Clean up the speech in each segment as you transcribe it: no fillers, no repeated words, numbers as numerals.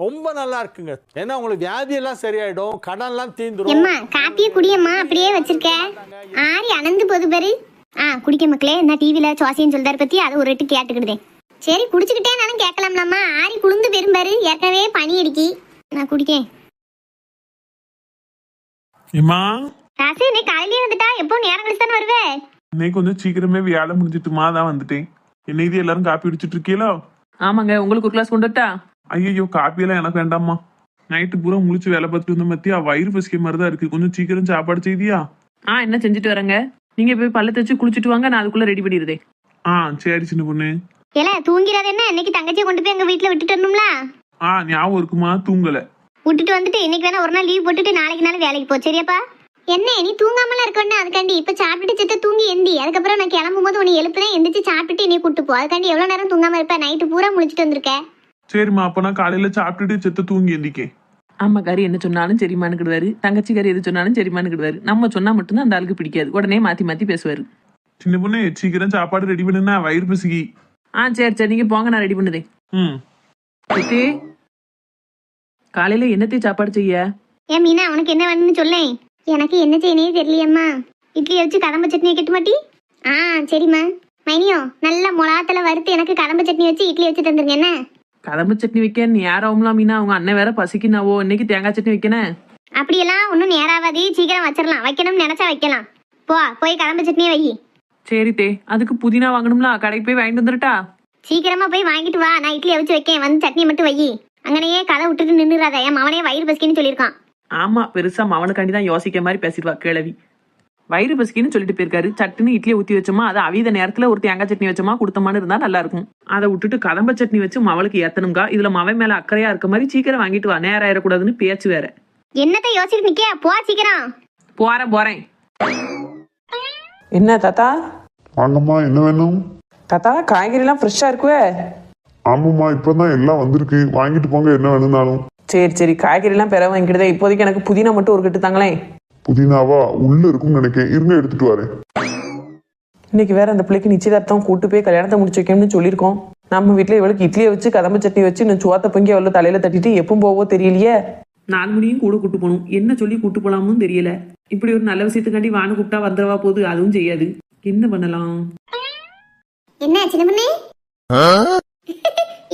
ரொம்ப நல்லா இருக்குங்க. ஏன்னா உங்களுக்கு வியாதி எல்லாம் சரியாயிடும், கடன்லாம் தீந்துரும். அம்மா காப்பியே குடியம்மா, அப்படியே வச்சிருக்க. ஆரி அனந்து போது பாரு. குடிக்க மக்களே. நான் டிவில சுவாசின்னு சொல்றாரு பத்தி அதை ஒரு ரெட்டு கேட்டுக்கிடுதேன். சரி குடிச்சுக்கிட்டே நானும் கேட்கலாம்லாமா. ஆரி குளிர்ந்து பெரும்பாரு, ஏற்கனவே பனி அடிக்கி. நான் குடிக்கேன். காசு நீ காலையிலே வந்துட்டா, எப்போ நேரம் கழிச்சு தானே வருவே? இன்னைக்கு கொஞ்சம் சீக்கிரமே வேலை முடிஞ்சிட்டுமா தான் வந்துட்டேன். என்ன இது எல்லாரும் காப்பி குடிச்சிட்டு இருக்கீங்களோ? ஆமாங்க, உங்களுக்கு ஒரு கிளாஸ் கொண்டு வரட்டா? ஐயோ காப்பியெல்லாம் எனக்கு வேண்டாம்மா. நைட்டு பூரா முழிச்சு வேலை பார்த்துட்டு வந்த மத்தியா வயிறு பசிக்க மாதிரி தான் இருக்கு. கொஞ்சம் சீக்கிரம் சாப்பாடு செய்தியா? என்ன செஞ்சுட்டு வரேங்க. நீங்க போய் பல்ல தேய்ச்சி குளிச்சுட்டு வாங்க, நான் அதுக்குள்ள ரெடி பண்ணிடுதேன். சரி சின்ன பொண்ணு. ஏல தூங்கிறாத என்ன? இன்னைக்கு தங்கச்சியை கொண்டு போய் எங்க வீட்டுல விட்டுட்டு வரணும்ல. ஞாபகம் இருக்குமா? தூங்கல. விட்டுட்டு வந்துட்டு இன்னைக்கு வேணா ஒரு நாள் லீவ் போட்டுட்டு நாளைக்கு நாள் வேலைக்கு போ. சரியாப்பா? என்ன நீ தூங்காமலாம் இருக்கணும். அதுக்காண்டி இப்ப சாப்பிட்டுட்டு செத்த தூங்கி எந்தி. அதுக்கப்புறம் நான் கிளம்பும் போது உன்னை எழுப்புறேன், எந்திரிச்சு சாப்பிட்டுட்டு என்னை கூட்டு போ. அதுக்காண்டி எவ்வளவு நேரம் தூங்காம இருப்ப? நைட்டு பூரா முழிச்சிட்டு வந்திருக்க. சரிம்மா, அப்ப நான் காலையில சாப்பிட்டுட்டு செத்த தூங்கி எந்திக்கேன். அம்மா காரி என்ன சொன்னாலும் சரிமானுக்கிடுவாரு, தங்கச்சி காரி எது சொன்னாலும் சரிமானுக்கிடுவாரு. நம்ம சொன்னா மட்டும்தான் அந்த ஆளுக்கு பிடிக்காது, உடனே மாத்தி மாத்தி பேசுவாரு. சின்ன பொண்ணு சீக்கிரம் சாப்பாடு ரெடி பண்ணுனா வயிறு பசிக்கி. சரி நீங்க போங்க, நான் ரெடி பண்ணுதேன். காலையில என்னத்தை சாப்பாடு செய்ய? ஏன் மீனா, உனக்கு என்ன வேணும்னு சொல்லேன். எனக்கு என்ன செய்யனே தெரியலையம்மா. இட்லியை வச்சு கதம்ப சட்னியை கெட்டு மாட்டி? சரிம்மா. மைனியோ நல்ல மொளாத்துல வறுத்து எனக்கு கதம்ப சட்னி வச்சு இட்லி வச்சு தந்துருங்க. என்ன கதம்பு சட்னி வைக்க நேரம்லாம் மீனா? அவங்க அண்ணன் வேற பசிக்குனாவோ, இன்னைக்கு தேங்காய் சட்னி வைக்கணும். அப்படியெல்லாம் ஒன்னும் நேராவாதி, சீக்கிரம் வச்சிடலாம். வைக்கணும்னு நினைச்சா வைக்கலாம். போய் கதம்ப சட்னியை வை. சரி தே, அதுக்கு புதினா வாங்கணும்ல, கடைக்கு போய் வாங்கிட்டு வந்துட்டா? சீக்கிரமா போய் வாங்கிட்டு வா, நான் இட்லியை வச்சு வைக்கேன். வந்து சட்னியை மட்டும் வை. அங்கனையே கதை விட்டுட்டு நின்றுறாத. என் மவனே வயிறு பசிக்குன்னு சொல்லியிருக்கான். ஆமா, பெருசா மவனுக்காண்டி தான் யோசிக்க மாதிரி பேசிடுவா கிழவி. வயிறு பசிக்குன்னு சொல்லிட்டு போயிருக்காரு. சட்டுன்னு இட்லியை ஊத்தி வச்சோமா, அதை அவித நேரத்துல ஒரு தேங்காய் சட்னி வச்சோமா கொடுத்தோமான்னு இருந்தா நல்லா இருக்கும். அதை விட்டுட்டு கதம்ப சட்னி வச்சு மவளுக்கு ஏத்தணுங்கா. இதுல மவன் மேல அக்கறையா இருக்க மாதிரி சீக்கிரம் வாங்கிட்டு வா, நேரம் ஆயிடக்கூடாதுன்னு பேச்சு வேற. என்னத்தை யோசிச்சுட்டு நிக்க? போ சீக்கிரம். போறேன். என்ன தாத்தா? வாங்கம்மா, என்ன வேணும்? தாத்தா காய்கறி எல்லாம் ஃப்ரெஷ்ஷா இருக்குவே? ஆமாம்மா, இப்பதான் எல்லாம் வந்திருக்கு. வாங்கிட்டு போங்க என்ன வேணும்னாலும். சரி காய்கறி எல்லாம் பெற வாங்கிக்கிட்டதே. இப்போதைக்கு எனக்கு புதினா மட்டும் ஒரு கட்டு தாங்களேன். புதினாவா? உள்ள இருக்கும்னு நினைக்கிறேன், இருங்க எடுத்துட்டு வரேன். இன்னைக்கு வேற அந்த பிள்ளைக்கு நிச்சயதார்த்தம், கூட்டு போய் கல்யாணத்தை முடிச்சு வைக்கணும்னு சொல்லியிருக்கோம். நம்ம வீட்டுல இவளுக்கு இட்லியை வச்சு கதம்பு சட்னி வச்சு இன்னும் சோத்த பொங்கி அவளை தலையில தட்டிட்டு எப்பவும் போவோ தெரியலையே. 4 மணியும் கூட கூட்டு போகணும். என்ன சொல்லி கூட்டு போலாமும் தெரியல. இப்படி ஒரு நல்ல விஷயத்துக்காண்டி வானு கூப்பிட்டா வந்துடவா போகுது, அதுவும் செய்யாது. என்ன பண்ணலாம்? என்ன சின்ன பொண்ணு?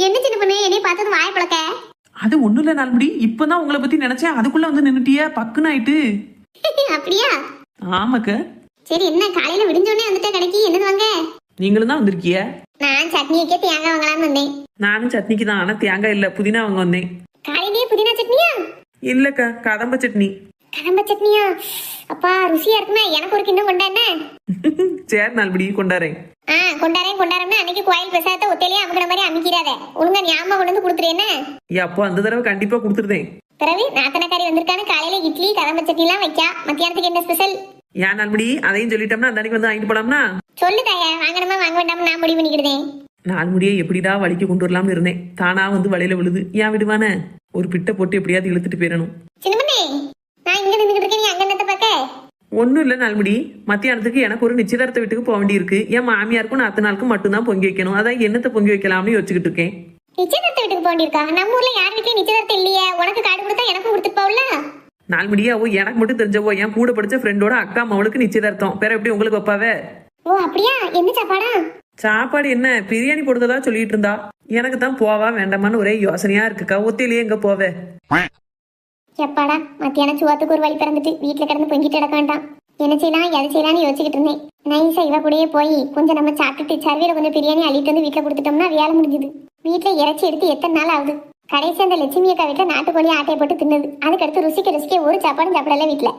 என்ன சின்ன பொண்ணு என்னை பார்த்தது வாய பழக்க? அது ஒண்ணும் இல்ல நாள்முடி, இப்பதான் உங்களை பத்தி நினைச்சேன், அதுக்குள்ள வந்து நின்னுட்டிய பக்குன்னு ஆயிட்டு. அப்படியா? ஆமாக்க. சரி என்ன காலையில விடிஞ்சோடனே வந்துட்ட கடைக்கு? என்னது வாங்க? நீங்களும் தான் வந்திருக்கிய? நான் சட்னி வைக்க தேங்காய் வாங்கலாம்னு வந்தேன். நானும் சட்னிக்கு தான், ஆனா தேங்காய் இல்ல, புதினா வாங்க வந்தேன். காலையிலேயே புதினா சட்னியா? இல்லக்கா, கதம்ப சட்னி. கதம்ப சட்னியா? அப்பா ருசியா இருக்குமே. எனக்கு ஒரு கிண்ணம் கொண்டா என்ன? சரி நாள்படி கொண்டாரேன். கொண்டாரம்னா அன்னைக்கு கோயில் பிரசாதத்தை ஒத்தையிலேயே அமுக்கிற மாதிரி அமைக்கிறாத. ஒழுங்கா ஞாபகம் கொண்டு வந்து கொடுத்துருஎன்ன? அப்போ அந்த தடவை கண்டிப்பா கொடுத்துருதேன். பிறகு நாத்தனக்காரி வந்திருக்கான்னு காலையில இட்லி கதம்ப சட்னி எல்லாம் வைக்கா. மத்தியானத்துக்கு என்ன ஸ்பெஷல்? ஏன் நாள்படி அதையும் சொல்லிட்டோம்னா அந்த அன்னைக்கு வந்து வாங்கிட்டு போலாம்னா? சொல்லு தாயா, வாங்கணுமா வாங்க வேண்டாம் நான் முடிவு பண்ணிக்கிடுதேன். நாள்முடியை எப்படிடா வலிக்கு கொண்டு வரலாம்னு இருந்தேன். தானா வந்து வலையில விழுது. ஏன் விடுவானே? ஒரு பிட்டை போட்டு எப்படியாவது இழுத்துட்டு போயிடணும். சின்னமண்ணே, நான் இங்க நின்றுட்டு இருக்கேன், நீ அங்க என்னத்தை பார்க்க? ஒன்னும் இல்ல நாள்முடி, மத்தியானத்துக்கு எனக்கு ஒரு நிச்சயதார்த்த வீட்டுக்கு போக வேண்டி இருக்கு. என் மாமியாருக்கும் நாத்து நாளுக்கும் மட்டும்தான் பொங்கி வைக்கணும். அதான் என்னத்தை பொங்கி வைக்கலாம்னு யோசிச்சுக்கிட்டு இருக்கேன். நிச்சயதார்த்த வீட்டுக்கு போக வேண்டியிருக்கா? நம்ம ஊர்ல யார் வீட்லயும் நிச்சயதார்த்தம் இல்லையே. உனக்கு கார்டு கொடுத்தா எனக்கும் கொடுத்துட்டு போகல. நாள்முடியா எனக்கு மட்டும் தெரிஞ்சவோ, என் கூட படிச்ச ஃப்ரெண்டோட அக்கா அவளுக்கு நிச்சயதார்த்தம். வேற எப்படி உங்களுக்கு வைப்பாவே? ஓ அப்படியா? என்ன சாப்பாடா? சாப்பாடு என்ன பிரியாணி போடுறதா சொல்லிட்டு இருந்தா. எனக்கு தான் போவா வேண்டாமான்னு ஒரே யோசனையா இருக்குக்கா. ஒத்தையிலேயே எங்க போவே? எப்பாடா மத்தியானம் சுவாத்துக்கு ஒரு வழி பிறந்துட்டு வீட்டுல கிடந்து பொங்கிட்டு கிடக்க வேண்டாம். என்ன செய்யலாம் எதை செய்யலாம்னு யோசிச்சுக்கிட்டு இருந்தேன். நைஸா இவ கூடயே போய் கொஞ்சம் நம்ம சாப்பிட்டுட்டு சர்வீல கொஞ்சம் பிரியாணி அள்ளிட்டு வந்து வீட்டுல கொடுத்துட்டோம்னா வேலை முடிஞ்சுது. வீட்டுல இறைச்சி எடுத்து எத்தனை நாள் ஆகுது. கடைசி அந்த லட்சுமி அக்கா வீட்டுல நாட்டுக்கோழி ஆட்டையை போட்டு தின்னது. அதுக்கடுத்து ருசிக்க ஒரு சாப்பாடும் சாப்பிடல வீட்டுல.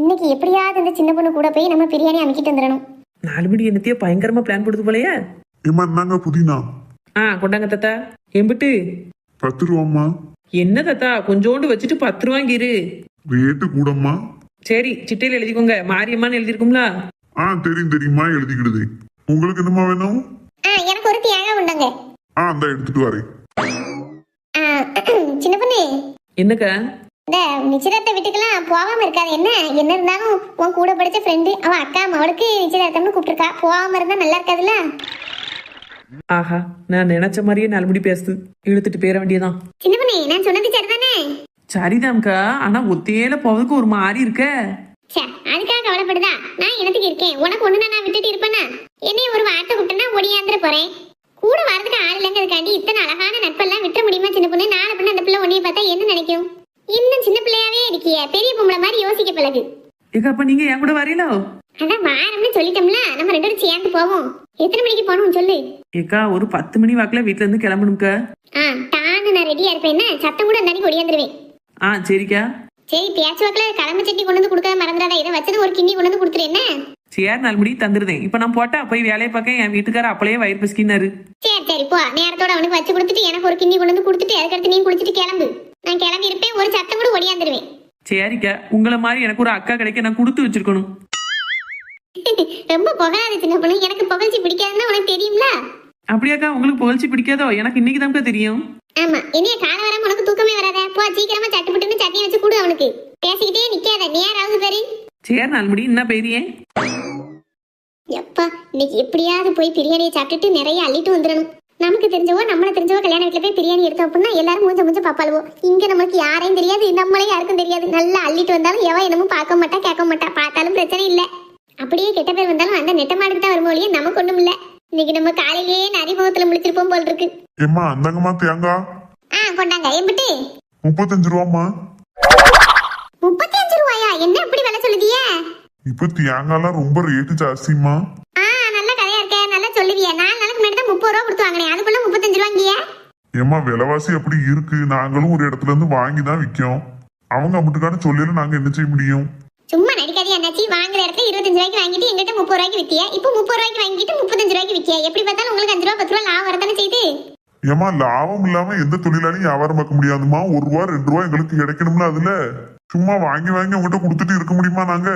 இன்னைக்கு எப்படியாவது இந்த சின்ன பொண்ணு கூட போய் நம்ம பிரியாணி அமைக்கிட்டு வந்துடணும். 4 மணி என்னத்தையோ பயங்கரமா பிளான் போடுது போலயே. ஏமா நாங்க புதினா கொண்டாங்க தாத்தா. எம்பிட்டு 10 ரூபாம்மா. என்ன தாத்தா கொஞ்சோண்டு வச்சுட்டு 10 ரூபாங்கிரு. ரேட்டு கூடம்மா. சரி சிட்டையில எழுதிக்கோங்க. மாரியம்மான்னு எழுதிருக்கும்ல? தெரியுமா எழுதிக்கிடுது. உங்களுக்கு என்னமா வேணும்? எனக்கு ஒரு தேங்காய் உண்டாங்க. அந்த எடுத்துட்டு வரேன். சின்ன பொண்ணு, என்னக்கா? இந்த நிச்சயதார்த்த வீட்டுக்கெல்லாம் போகாம இருக்காது. என்ன இருந்தாலும் உன் கூட படிச்ச ஃப்ரெண்டு அவன் அக்கா அவளுக்கு நிச்சயதார்த்தம்னு கூப்பிட்டுருக்கா. போகாம இருந்தா நல்லா இருக்காதுல்ல? ஆஹா, நான் நினைச்ச மாதிரியே நல்லபடி பேசுது. இழுத்துட்டு போயிட வேண்டியதான். சின்ன பொண்ணு நான் சொன்னது சரிதானே? சரிதாம்க்கா, ஆனா ஒத்தையில போவதுக்கு ஒரு மாதிரி இருக்க. சே, அதுக்காக கவலைப்படுதா? நான் இனத்துக்கு இருக்கேன். உனக்கு ஒண்ணு நான் விட்டுட்டு இருப்பேனா? என்னைய ஒரு வார்த்தை விட்டனா ஒடியாந்துற போறேன். கூட வரதுக்கு ஆள் இல்லைங்கிறதுக்காண்டி இத்தனை அழகான நட்பெல்லாம் விட்டுற முடியுமா சின்ன பொண்ணு? நாளை பின்ன அந்த பிள்ளை உன்னைய பார்த்தா என்ன நினைக்கும்? இன்னும் சின்ன பிள்ளையாவே இருக்கிய, பெரிய பொம்பளை மாதிரி யோசிக்க பழகு. ஏக்கா, அப்ப நீங்க என் கூட வரீங்களோ? அதான் வாரம்னு சொல்லிட்டோம்ல, நம்ம ரெண்டு பேரும் சேர்ந்து போவோம். எத்தனை மணிக்கு போகணும் சொல்லு. ஏக்கா, ஒரு 10 மணி வாக்குல வீட்டுல இருந்து கிளம்பணும்க்கா. டான்னு நான் ரெடியா இருப்பேன். என்ன சத்தம் கூட அந்த அன்னைக்கு ஒடியாந்துருவேன். சரிக்கா. சரி, பேச்சு வாக்குல கிளம்பு சட்னி கொண்டு வந்து கொடுக்க மறந்துடாத. இதை வச்சது ஒரு கிண்ணி கொண்டு வந்து கொடுத்துரு. என்ன சரி, நல்லபடி தந்துருதேன். இப்ப நான் போட்டா போய் வேலையை பார்க்க என் வீட்டுக்கார அப்பளையே வயிறு பசிக்கினாரு. சரி போ, நேரத்தோட அவனுக்கு வச்சு கொடுத்துட்டு எனக்கு ஒரு கிண்ணி கொண்டு வந்து கொடுத்துட்டு அதுக்கடுத்து நீ குளிச்சுட்டு கிளம்பு. நான் கிளம்பி இருப்பேன். ஒரு சத்தம் கூட ஒடியாந்துருவேன். சரிக்கா, உங்களை மாதிரி எனக்கு ஒரு அக்கா கிடைக்க நான் கொடுத்து வச்சிருக்கணும். ரொம்ப புகழாது சின்ன பொண்ணு. எனக்கு புகழ்ச்சி பிடிக்காதுன்னு உனக்கு தெரியும்ல. அப்படியாக்கா, உங்களுக்கு புகழ்ச்சி பிடிக்காதோ? எனக்கு இன்னைக்கு தான் தெரியும். ஆமா, என்னைய கால வராம உனக்கு தூக்கமே வராத. போ, சீக்கிரமா சட்டுப்பட்டுன்னு சட்னி வச்சு கொடு அவனுக்கு. பேசிக்கிட்டே நிக்காத, நேராவது பேரு. சரி, நல்லபடி என்ன பெரியேன். எப்பா, இன்னைக்கு எப்படியாவது போய் பிரியாணியை சாப்பிட்டுட்டு நிறைய அள்ளிட்டு வந்துடணும். நமக்கு தெரிஞ்சவோ நம்மள தெரிஞ்சவோ கல்யாண வீட்டுல போய் பிரியாணி எடுத்தோம் அப்படின்னா எல்லாரும் மூஞ்ச பாப்பாளுவோ. இங்க நமக்கு யாரையும் தெரியாது, நம்மளே யாருக்கும் தெரியாது. நல்லா அள்ளிட்டு வந்தாலும் எவ என்னமோ பார்க்க மாட்டா கேட்க மாட்டா. பார்த்தாலும் பிரச்சனை இல்ல. அப்படியே கெட்ட பேர் வந்தாலும் அந்த நெட்ட மாடுக்கு தான் வருமோ இல்லையே, நமக்கு ஒண்ணும் இல்ல. இன்னைக்கு நம்ம காலையிலேயே நரிமுகத்துல முடிச்சிருப்போம் போல் இருக்கு. ஏம்மா அந்தாங்கம்மா தேங்காய் கொண்டாங்க. எம்பிட்டு 35 ரூபாம்மா. 35 ரூபாயா? என்ன இப்படி விலை சொல்லுதிய? இப்ப தேங்காய்லாம் ரொம்ப ரேட்டு ஜாஸ்திமா. நல்ல கதையா இருக்க, நல்லா சொல்லுவிய. 4 நாளுக்கு முன்னாடி தான் 30 ரூபா கொடுத்து வாங்கினேன். அதுக்குள்ள 35 ரூபாங்கிய. ஏம்மா விலைவாசி அப்படி இருக்கு. நாங்களும் ஒரு இடத்துல இருந்து வாங்கி தான் விற்கும். அவங்க அப்படிக்கான சொல்லல நாங்க என்ன செய்ய முடியும்? சும்மா நடிக்காதே அண்ணாச்சி. வாங்குற இடத்துல 25 ரூபாய்க்கு வாங்கிட்டு எங்கிட்ட 30 ரூபாய்க்கு வித்திய. இப்போ 30 ரூபாய்க்கு வாங்கிட்டு 35 ரூபாய்க்கு வித்திய. எப்படி பார்த்தாலும் உங்களுக்கு 5 ரூபா 10 ரூபா லாபம் வரத்தானே செய்யுது. ஏமா லாபம் இல்லாம எந்த தொழிலாலையும் வியாபாரம் பார்க்க முடியாதுமா. 1 ரூபா 2 ரூபா எங்களுக்கு கிடைக்கணும்ல. அதுல சும்மா வாங்கி உங்ககிட்ட கொடுத்துட்டு இருக்க முடியுமா நாங்க?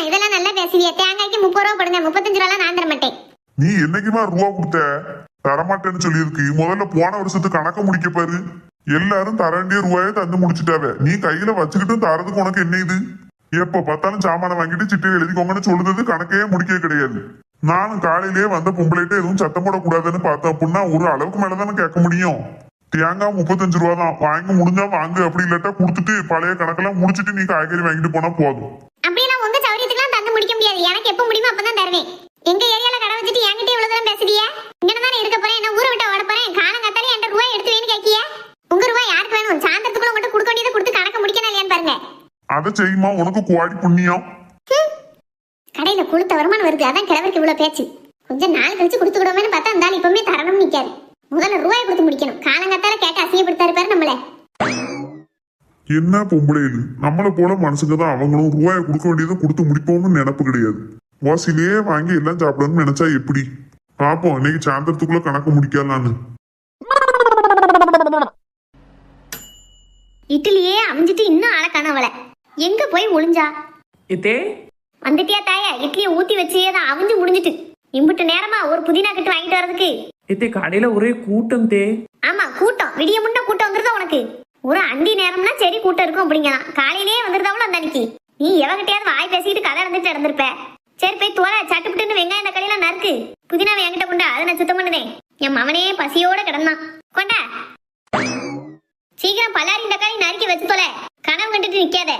இதெல்லாம் நல்லா பேசுவிய. தேங்காய்க்கு 30 ரூபா போடுங்க. 35 ரூபா நான் தர மாட்டேன். நீ என்னைக்குமா ரூபா கொடுத்த? தரமாட்டேன்னு சொல்லியிருக்கு. முதல்ல போன வருஷத்துக்கு கணக்க முடிக்க பாரு. எல்லாரும் தர வேண்டிய ரூபாயை தந்து முடிச்சுட்டாவ. நீ கையில வச்சுக்கிட்டும் தரதுக்கு உனக்கு என்ன இது? எப்ப பார்த்தாலும் சாமான வாங்கிட்டு சிட்டை எழுதிக்கோங்கன்னு சொல்லுறது கணக்கையே முடிக்க கிடையாது. நானும் காலையிலேயே வந்த பொம்பளைகிட்ட எதுவும் சத்தம் போடக்கூடாதுன்னு பார்த்தேன் அப்படின்னா ஒரு அளவுக்கு மேலதானே கேட்க முடியும். தேங்காய் 35 ரூபா தான். வாங்கி முடிஞ்சா வாங்கு, அப்படி இல்லாட்டா கொடுத்துட்டு பழைய கணக்கெல்லாம் முடிச்சுட்டு நீ காய்கறி வாங்கிட்டு போனா போதும். அப்படியெல்லாம் உங்க சௌரியத்துக்குலாம் தந்து முடிக்க முடியாது. எனக்கு எப்ப முடியுமோ அப்பதான் தருவேன். எங்க ஏரியால கடை வச்சுட்டு என்கிட்ட இவ்வளவு தூரம் பேசுறியா? இங்கதானே இருக்க போறேன். என்ன ஊரை விட்டு ஓட போறேன்? காலங்காத்தாலே என்கிட்ட ரூபாய் எடுத்து வேணும் கேக்கிய. உங்க ரூபாய் யாருக்கு வேணும்? சாயந்தரத்துக்குள்ள உங்கள்கிட்ட கொடுக்க வேண்டியதை கொடுத்து கணக்க முடிக்கணும் இல்லையான்னு பாருங்க. அதை செய்யுமா, உனக்கு குவாடி புண்ணியம். கடையில கொடுத்த வருமானம் வருது, அதான் கிழவருக்கு இவ்வளவு பேச்சு. கொஞ்சம் நாள் கழிச்சு கொடுத்துக்கிடுவோம்னு பார்த்தா அந்த ஆள் இப்பவுமே தரணும் நிக்காது. முதல்ல ரூபாய் கொடுத்து முடிக்கணும். காலங்காத்தால கேட்டு அசிங்கப்படுத்தாரு பாரு நம்மள. என்ன பொம்பளைகள், நம்மளை போல மனசுக்கு தான் அவங்களும் ரூபாயை கொடுக்க வேண்டியதை கொடுத்து முடிப்போம்னு நினப்பு கிடையாது. வாசிலேயே வாங்கி எல்லாம் சாப்பிடணும்னு நினைச்சா எப்படி? பாப்போம் இன்னைக்கு சாயந்தரத்துக்குள்ள கணக்கு முடிக்கலான்னு. இட்லியே அமைஞ்சிட்டு இன்னும் ஆளக்கானவள எங்க போய் ஒளிஞ்சா? எத்தே வந்துட்டியா தாய? இட்லியை ஊத்தி வச்சே தான் அவிஞ்சு முடிஞ்சிட்டு. இம்புட்டு நேரமா ஒரு புதினா கட்டு வாங்கிட்டு வர்றதுக்கு. எத்தே கடையில ஒரே கூட்டம் தே. ஆமா கூட்டம், விடிய முன்ன கூட்டம் வந்துருதா உனக்கு? ஒரு அந்தி நேரம்னா சரி கூட்டம் இருக்கும் அப்படிங்கலாம். காலையிலேயே வந்துருதாவளோ அந்த அன்னைக்கு. நீ எவகிட்டயாவது வாய் பேசிட்டு கதை நடந்துட்டு இடந்திருப்ப. சரி போய் தோலை சட்டுப்புட்டுன்னு வெங்காயம் இந்த கடையில நறுக்கு. புதினாவை என்கிட்ட கொண்டா, அதை நான் சுத்தம் பண்ணுதேன். என் மவனே பசியோட கிடந்தான். கொண்டா சீக்கிரம் பல்லாரி தக்காளி நறுக்கி வச்சு தொலை. கனவு கண்டுட்டு நிக்காத.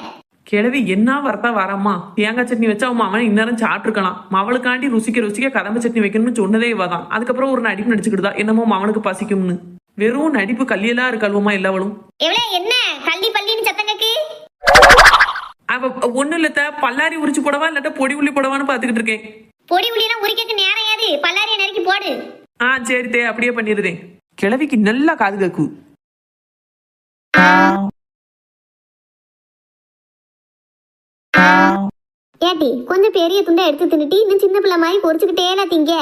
கிழவி என்ன வரத்தா வரம்மா. தேங்காய் சட்னி வச்சா அவன் அவன் இந்நேரம் சாப்பிட்டுருக்கலாம். மவளுக்காண்டி ருசிக்க கதம்ப சட்னி வைக்கணும்னு சொன்னதே இவதான். அதுக்கப்புறம் ஒரு நடிப்பு நடிச்சுக்கிட்டுதான் என்னமோ அவனுக்கு பசிக்கும்னு. வெறும் நடிப்பு கல்லியெல்லாம் இருக்கல்வமா எல்லாவளும். எவ்வளவு என்ன கள்ளி பள்ளின்னு சத்தம் கேக்கு? அவ ஒண்ணு இல்லத்த, பல்லாரி உரிச்சு போடவா இல்லாட்ட பொடி உள்ளி போடவான்னு பாத்துக்கிட்டு இருக்கேன். பொடி உள்ளிலாம் உரிக்க நேரம் ஏது? பல்லாரியை நறுக்கி போடு. சரி தே, அப்படியே பண்ணிருதேன். கிழவிக்கு நல்லா காது கேக்கு. ஏட்டி கொஞ்சம் பெரிய துண்டை எடுத்து தின்னுட்டு இன்னும் சின்ன பிள்ளை மாதிரி பொறிச்சுக்கிட்டே திங்க.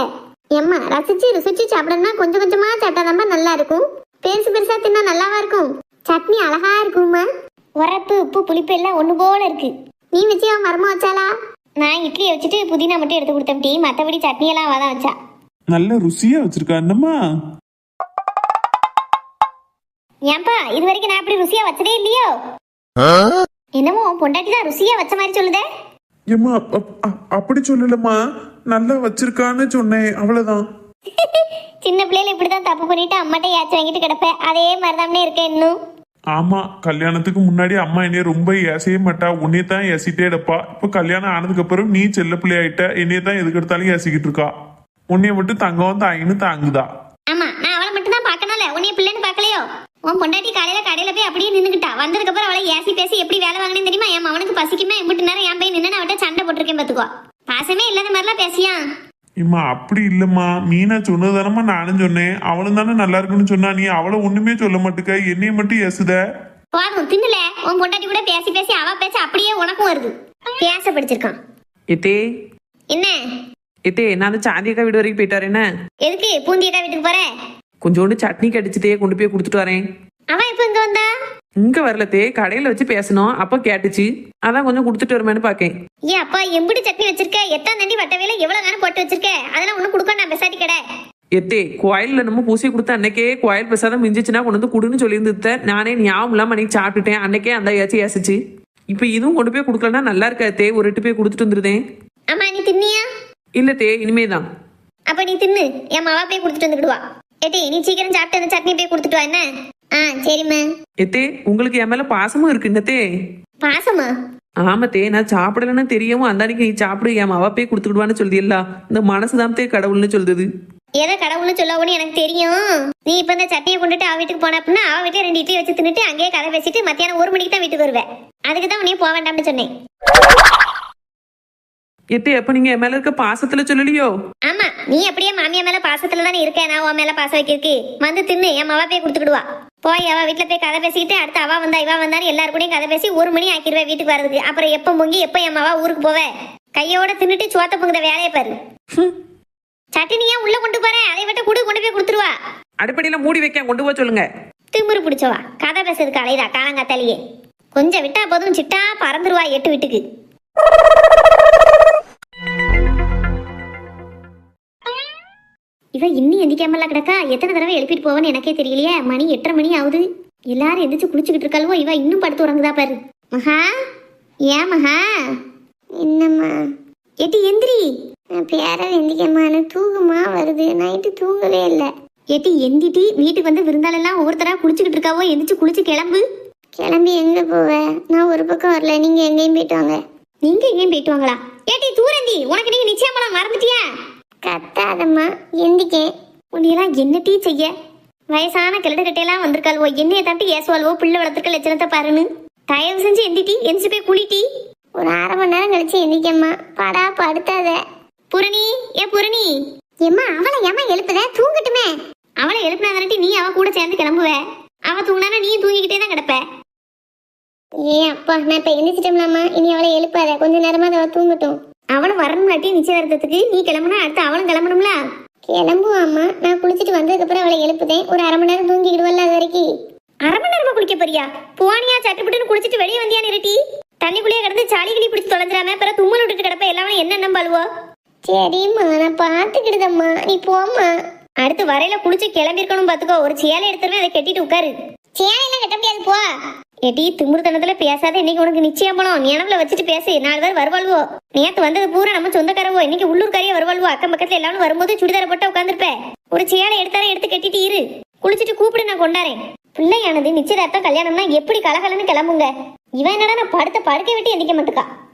எம்மா ருசிச்சு சாப்பிடணும்னா கொஞ்சம் கொஞ்சமா சாப்பிட்டாதாம்மா நல்லா இருக்கும். பெருசா தின்னா நல்லாவா இருக்கும்? சட்னி அழகா இருக்கும்மா. உரப்பு உப்பு புளிப்பு எல்லாம் ஒண்ணு போல இருக்கு. நீ வச்சு அவன் மரமா வச்சாலா? நான் இட்லியை வச்சுட்டு புதினா மட்டும் எடுத்து கொடுத்தேன் டீ. மற்றபடி சட்னி எல்லாம் அவதான் வச்சா. நல்ல ருசியா வச்சிருக்கா என்னம்மா. ஏன்பா இது வரைக்கும் நான் இப்படி ருசியா வச்சதே இல்லையோ? என்னமோ பொண்டாட்டி தான் ருசியா வச்ச மாதிரி சொல்லுதே. ஏம்மா அப்படி சொல்லலம்மா, நல்லா வச்சிருக்கான்னு சொன்னேன், அவ்வளவுதான். சின்ன பிள்ளைல இப்படிதான் தப்பு பண்ணிட்டு அம்மாட்ட ஏச்சு வாங்கிட்டு கிடப்பேன். அதே மாதிரிதானே இருக்கேன் இன்னும். ஆமா, கல்யாணத்துக்கு முன்னாடி அம்மா என்னைய ரொம்ப ஏசையே மாட்டா, உன்னைய தான் ஏசிட்டே எடுப்பா. இப்ப கல்யாணம் ஆனதுக்கு அப்புறம் நீ செல்ல பிள்ளை ஆயிட்ட, என்னைய தான் எதுக்கு எடுத்தாலும் ஏசிக்கிட்டு இருக்கா. உன்னைய மட்டும் தங்கம் வந்து ஐன்னு தாங்குதா. ஆமா, நான் அவளை மட்டும் தான் பாக்கணும்ல, உன்னைய பிள்ளைன்னு பாக்கலையோ. உன் பொண்டாட்டி காலையில கடையில போய் அப்படியே நின்னுக்கிட்டா. வந்ததுக்கு அப்புறம் அவளை ஏசி பேசி எப்படி வேலை வாங்கினேன்னு தெரியுமா? என் அவனுக்கு பசிக்குமே எம்பிட்டு நேரம் என் போய் நின்று அவட்ட சண்டை போட்டிருக்கேன் பாத்துக்கோ. பாசமே இல்லாத மாதிரிலாம் பேசியா? இம்மா அப்படி இல்லம்மா, மீனா சொன்னதானம்மா நானும் சொன்னேன். அவளும் தானே நல்லா இருக்குன்னு சொன்னா, நீ அவளை ஒண்ணுமே சொல்ல மாட்டுக்க, என்னைய மட்டும் ஏசுத. போதும் தின்னுல. உன் பொண்டாட்டி கூட பேசி பேசி அவ பேச அப்படியே உனக்கும் வருது. பேச படிச்சிருக்கான். எத்தே என்ன எத்தே, நான் அந்த சாந்தியக்கா வீடு வரைக்கும் போயிட்டு வரேன். என்ன எதுக்கு பூந்தியக்கா வீட்டுக்கு போற? கொஞ்சோண்டு சட்னி கடிச்சிட்டே கொண்டு போய் கொடுத்துட்டு வரேன். அவன் இப்ப இங்க வந்தா? இங்க வரலத்தே, கடையில வச்சு பேசணும், அப்ப கேட்டுச்சு, அதான் கொஞ்சம் கொடுத்துட்டு வருமேன்னு பாக்கேன். ஏன் அப்பா எம்பிடி சட்னி வச்சிருக்க? எத்தனை தண்டி வட்டவேல எவ்வளவு நேரம் போட்டு வச்சிருக்க? அதெல்லாம் ஒண்ணு கொடுக்க நான் பெசாட்டி கடை. எத்தே, கோயில்ல நம்ம பூசி கொடுத்த அன்னைக்கே கோயில் பிரசாதம் மிஞ்சிச்சுன்னா கொண்டு வந்து குடுன்னு சொல்லியிருந்த, நானே ஞாபகம் இல்லாம அன்னைக்கு சாப்பிட்டுட்டேன். அன்னைக்கே அந்த ஏச்சு ஏசிச்சு. இப்ப இதுவும் கொண்டு போய் கொடுக்கலன்னா நல்லா இருக்காதே, ஒரு 8 போய் கொடுத்துட்டு வந்துருதேன். ஆமா, நீ தின்னியா? இல்லத்தே, இனிமேதான். அப்ப நீ தின்னு, என் மாவா போய் கொடுத்துட்டு வந்துடுவா. ஏட்டி நீ சீக்கிரம் சாப்பிட்டு அந்த சட்னி போய் கொடுத்துட்டு வா. என்ன? சரிம்மா. எத்தே, உங்களுக்கு என் மேல பாசமும் இருக்கு என்னத்தே? பாசமா? ஆமத்தே, நான் சாப்பிடலன்னு தெரியவும் அந்த அன்னைக்கு நீ சாப்பிடு, என் மாவா போய் கொடுத்துக்கிடுவான்னு சொல்லியல்ல, இந்த மனசுதான் கடவுள்னு சொல்லுது. ஏதோ கடவுள்னு சொல்லவோன்னு எனக்கு தெரியும். நீ இப்ப இந்த சட்னியை கொண்டுட்டு அவ வீட்டுக்கு போன அப்படின்னா அவ வீட்டுல 2 இட்லி வச்சு தின்னுட்டு அங்கேயே கதை பேசிட்டு மத்தியானம் 1 மணிக்கு தான் வீட்டுக்கு வருவேன். அதுக்கு தான் உன்னையும் போக வேண்டாம்னு சொன்னேன். எத்தே, அப்ப நீங்க என் மேல இருக்க பாசத்துல சொல்லலையோ? ஆமா, நீ அப்படியே மாமியா மேல பாசத்துல தானே இருக்க. நான் உன் மேல பாசம் வைக்கிறதுக்கு வந்து தின்னு என் மாவா போய் கொடுத்துக்கிடுவா. போய் அவ வீட்டுல போய் கதை பேசிக்கிட்டு அடுத்து அவ வந்தா இவ வந்தான்னு எல்லாரு கூடயும் கதை பேசி 1 மணி ஆக்கிடுவேன் வீட்டுக்கு வர்றதுக்கு. அப்புறம் எப்ப பொங்கி எப்ப என் மாவா ஊருக்கு போவேன்? கையோட தின்னுட்டு சோத்த பொங்குத வேலையை பாரு. சட்னியா உள்ள கொண்டு போறேன், அதை விட்டு கொண்டு போய் கொடுத்துருவா. அடுப்படியில மூடி வைக்க கொண்டு போக சொல்லுங்க. திமுரு பிடிச்சவா, கதை பேசுறதுக்கு அலைதா காலங்காத்தாலேயே. கொஞ்சம் விட்டா போதும், சிட்டா பறந்துருவா 8 வீட்டுக்கு. இவ இன்னும் எந்திக்காமலாம் கிடக்கா. எத்தனை தடவை எழுப்பிட்டு போவேன்னு எனக்கே தெரியலையே. மணி 8:30 மணி ஆகுது. எல்லாரும் எந்திரிச்சு குளிச்சுக்கிட்டு இருக்காளுவோ, இவ இன்னும் படுத்து உறங்குதா பாரு. மகா, ஏன் மகா? என்னம்மா? ஏட்டி எந்திரி. பேர எந்திக்கம்மான்னு தூங்குமா வருது. நைட்டு தூங்கவே இல்லை. ஏட்டி எந்திட்டி வீட்டுக்கு வந்து விருந்தாளெல்லாம் ஒவ்வொருத்தரா குளிச்சுக்கிட்டு இருக்காவோ, எந்திரிச்சு குளிச்சு கிளம்பு. கிளம்பி எங்க போவ? நான் ஒரு பக்கம் வரல, நீங்க எங்கேயும் போயிட்டு வாங்க. நீங்க எங்கேயும் போயிட்டு வாங்களா? ஏட்டி தூரந்தி, உனக்கு நீங்க நிச்சயமெல்லாம் மறந்துட்டியா? கத்தாதம்மா, எந்திக்கேன். உன்னையெல்லாம் என்னட்டி செய்ய? வயசான கிளடுகட்டையெல்லாம் வந்திருக்காள்வோ, என்னைய தம்பி ஏசுவாள்வோ, பிள்ளை வளர்த்துக்க லட்சணத்தை பாருன்னு. தயவு செஞ்சு எந்திட்டி, எந்திரிச்சு போய் குளிட்டி. ஒரு 1/2 மணி நேரம் கழிச்சு எந்திக்கம்மா. படா படுத்தாத. புரணி, பூரணி. ஏம்மா அவளை ஏமா எழுப்புத? தூங்கட்டுமே. அவளை எழுப்பினா தானட்டி நீ அவ கூட சேர்ந்து கிளம்புவ. அவ தூங்கினா நீ தூங்கிக்கிட்டே தான் கிடப்ப. அப்பா, நான் இப்ப எந்திரிச்சிட்டோம்லாமா, இனி அவளை எழுப்பாத. கொஞ்ச நேரமா அவ தூங்கட்டும். அவளும் வரணும்லாட்டி நிச்சயதார்த்தத்துக்கு நீ கிளம்புனா அடுத்து அவளும் கிளம்பணும்ல. கிளம்புவாம்மா, நான் குளிச்சுட்டு வந்ததுக்கு அப்புறம் அவளை எழுப்புதேன். ஒரு 1/2 மணி நேரம் தூங்கிடுவல்ல அது வரைக்கும். 1/2 மணி நேரமா குளிக்க போறியா? போனியா சட்டுப்பட்டுன்னு குளிச்சுட்டு வெளியே வந்தியா நிறுத்தி? தண்ணிக்குள்ளேயே கிடந்து சளி கிளி பிடிச்சி தொலைஞ்சிடாம பிறகு தும்மல் விட்டுட்டு கிடப்ப. எல்லாமே என்ன பழுவோ? சரிம்மா, நான் பாத்துக்கிடுதம்மா, நீ போம்மா. அடுத்து வரையில குளிச்சு கிளம்பி இருக்கணும் பாத்துக்கோ. ஒரு சேலை எடுத்துருவேன், அதை கட்டிட்டு உட்காரு. சேலையெல்லாம் கட்ட முடியாது, போ. ஏட்டி திமுருத்தனத்துல பேசாத. இன்னைக்கு உனக்கு நிச்சயம் போனோம். நினைவுல வச்சுட்டு பேசு. 4 பேர் வருவாள்வோ. நேத்து வந்தது பூரா நம்ம சொந்தக்காரவோ. இன்னைக்கு உள்ளூர்காரியா வருவாள்வோ. அக்கம் பக்கத்துல எல்லாரும் வரும்போது சுடிதார போட்டு உட்காந்துருப்ப. ஒரு சேலை எடுத்து கட்டிட்டு இரு. குளிச்சுட்டு கூப்பிடு, நான் கொண்டாரேன். பிள்ளையானது நிச்சயதார்த்தம் கல்யாணம்னா எப்படி கலகலன்னு கிளம்புங்க. இவன் என்னடா நான் படுக்க விட்டு எந்திக்க மாட்டுக்கா.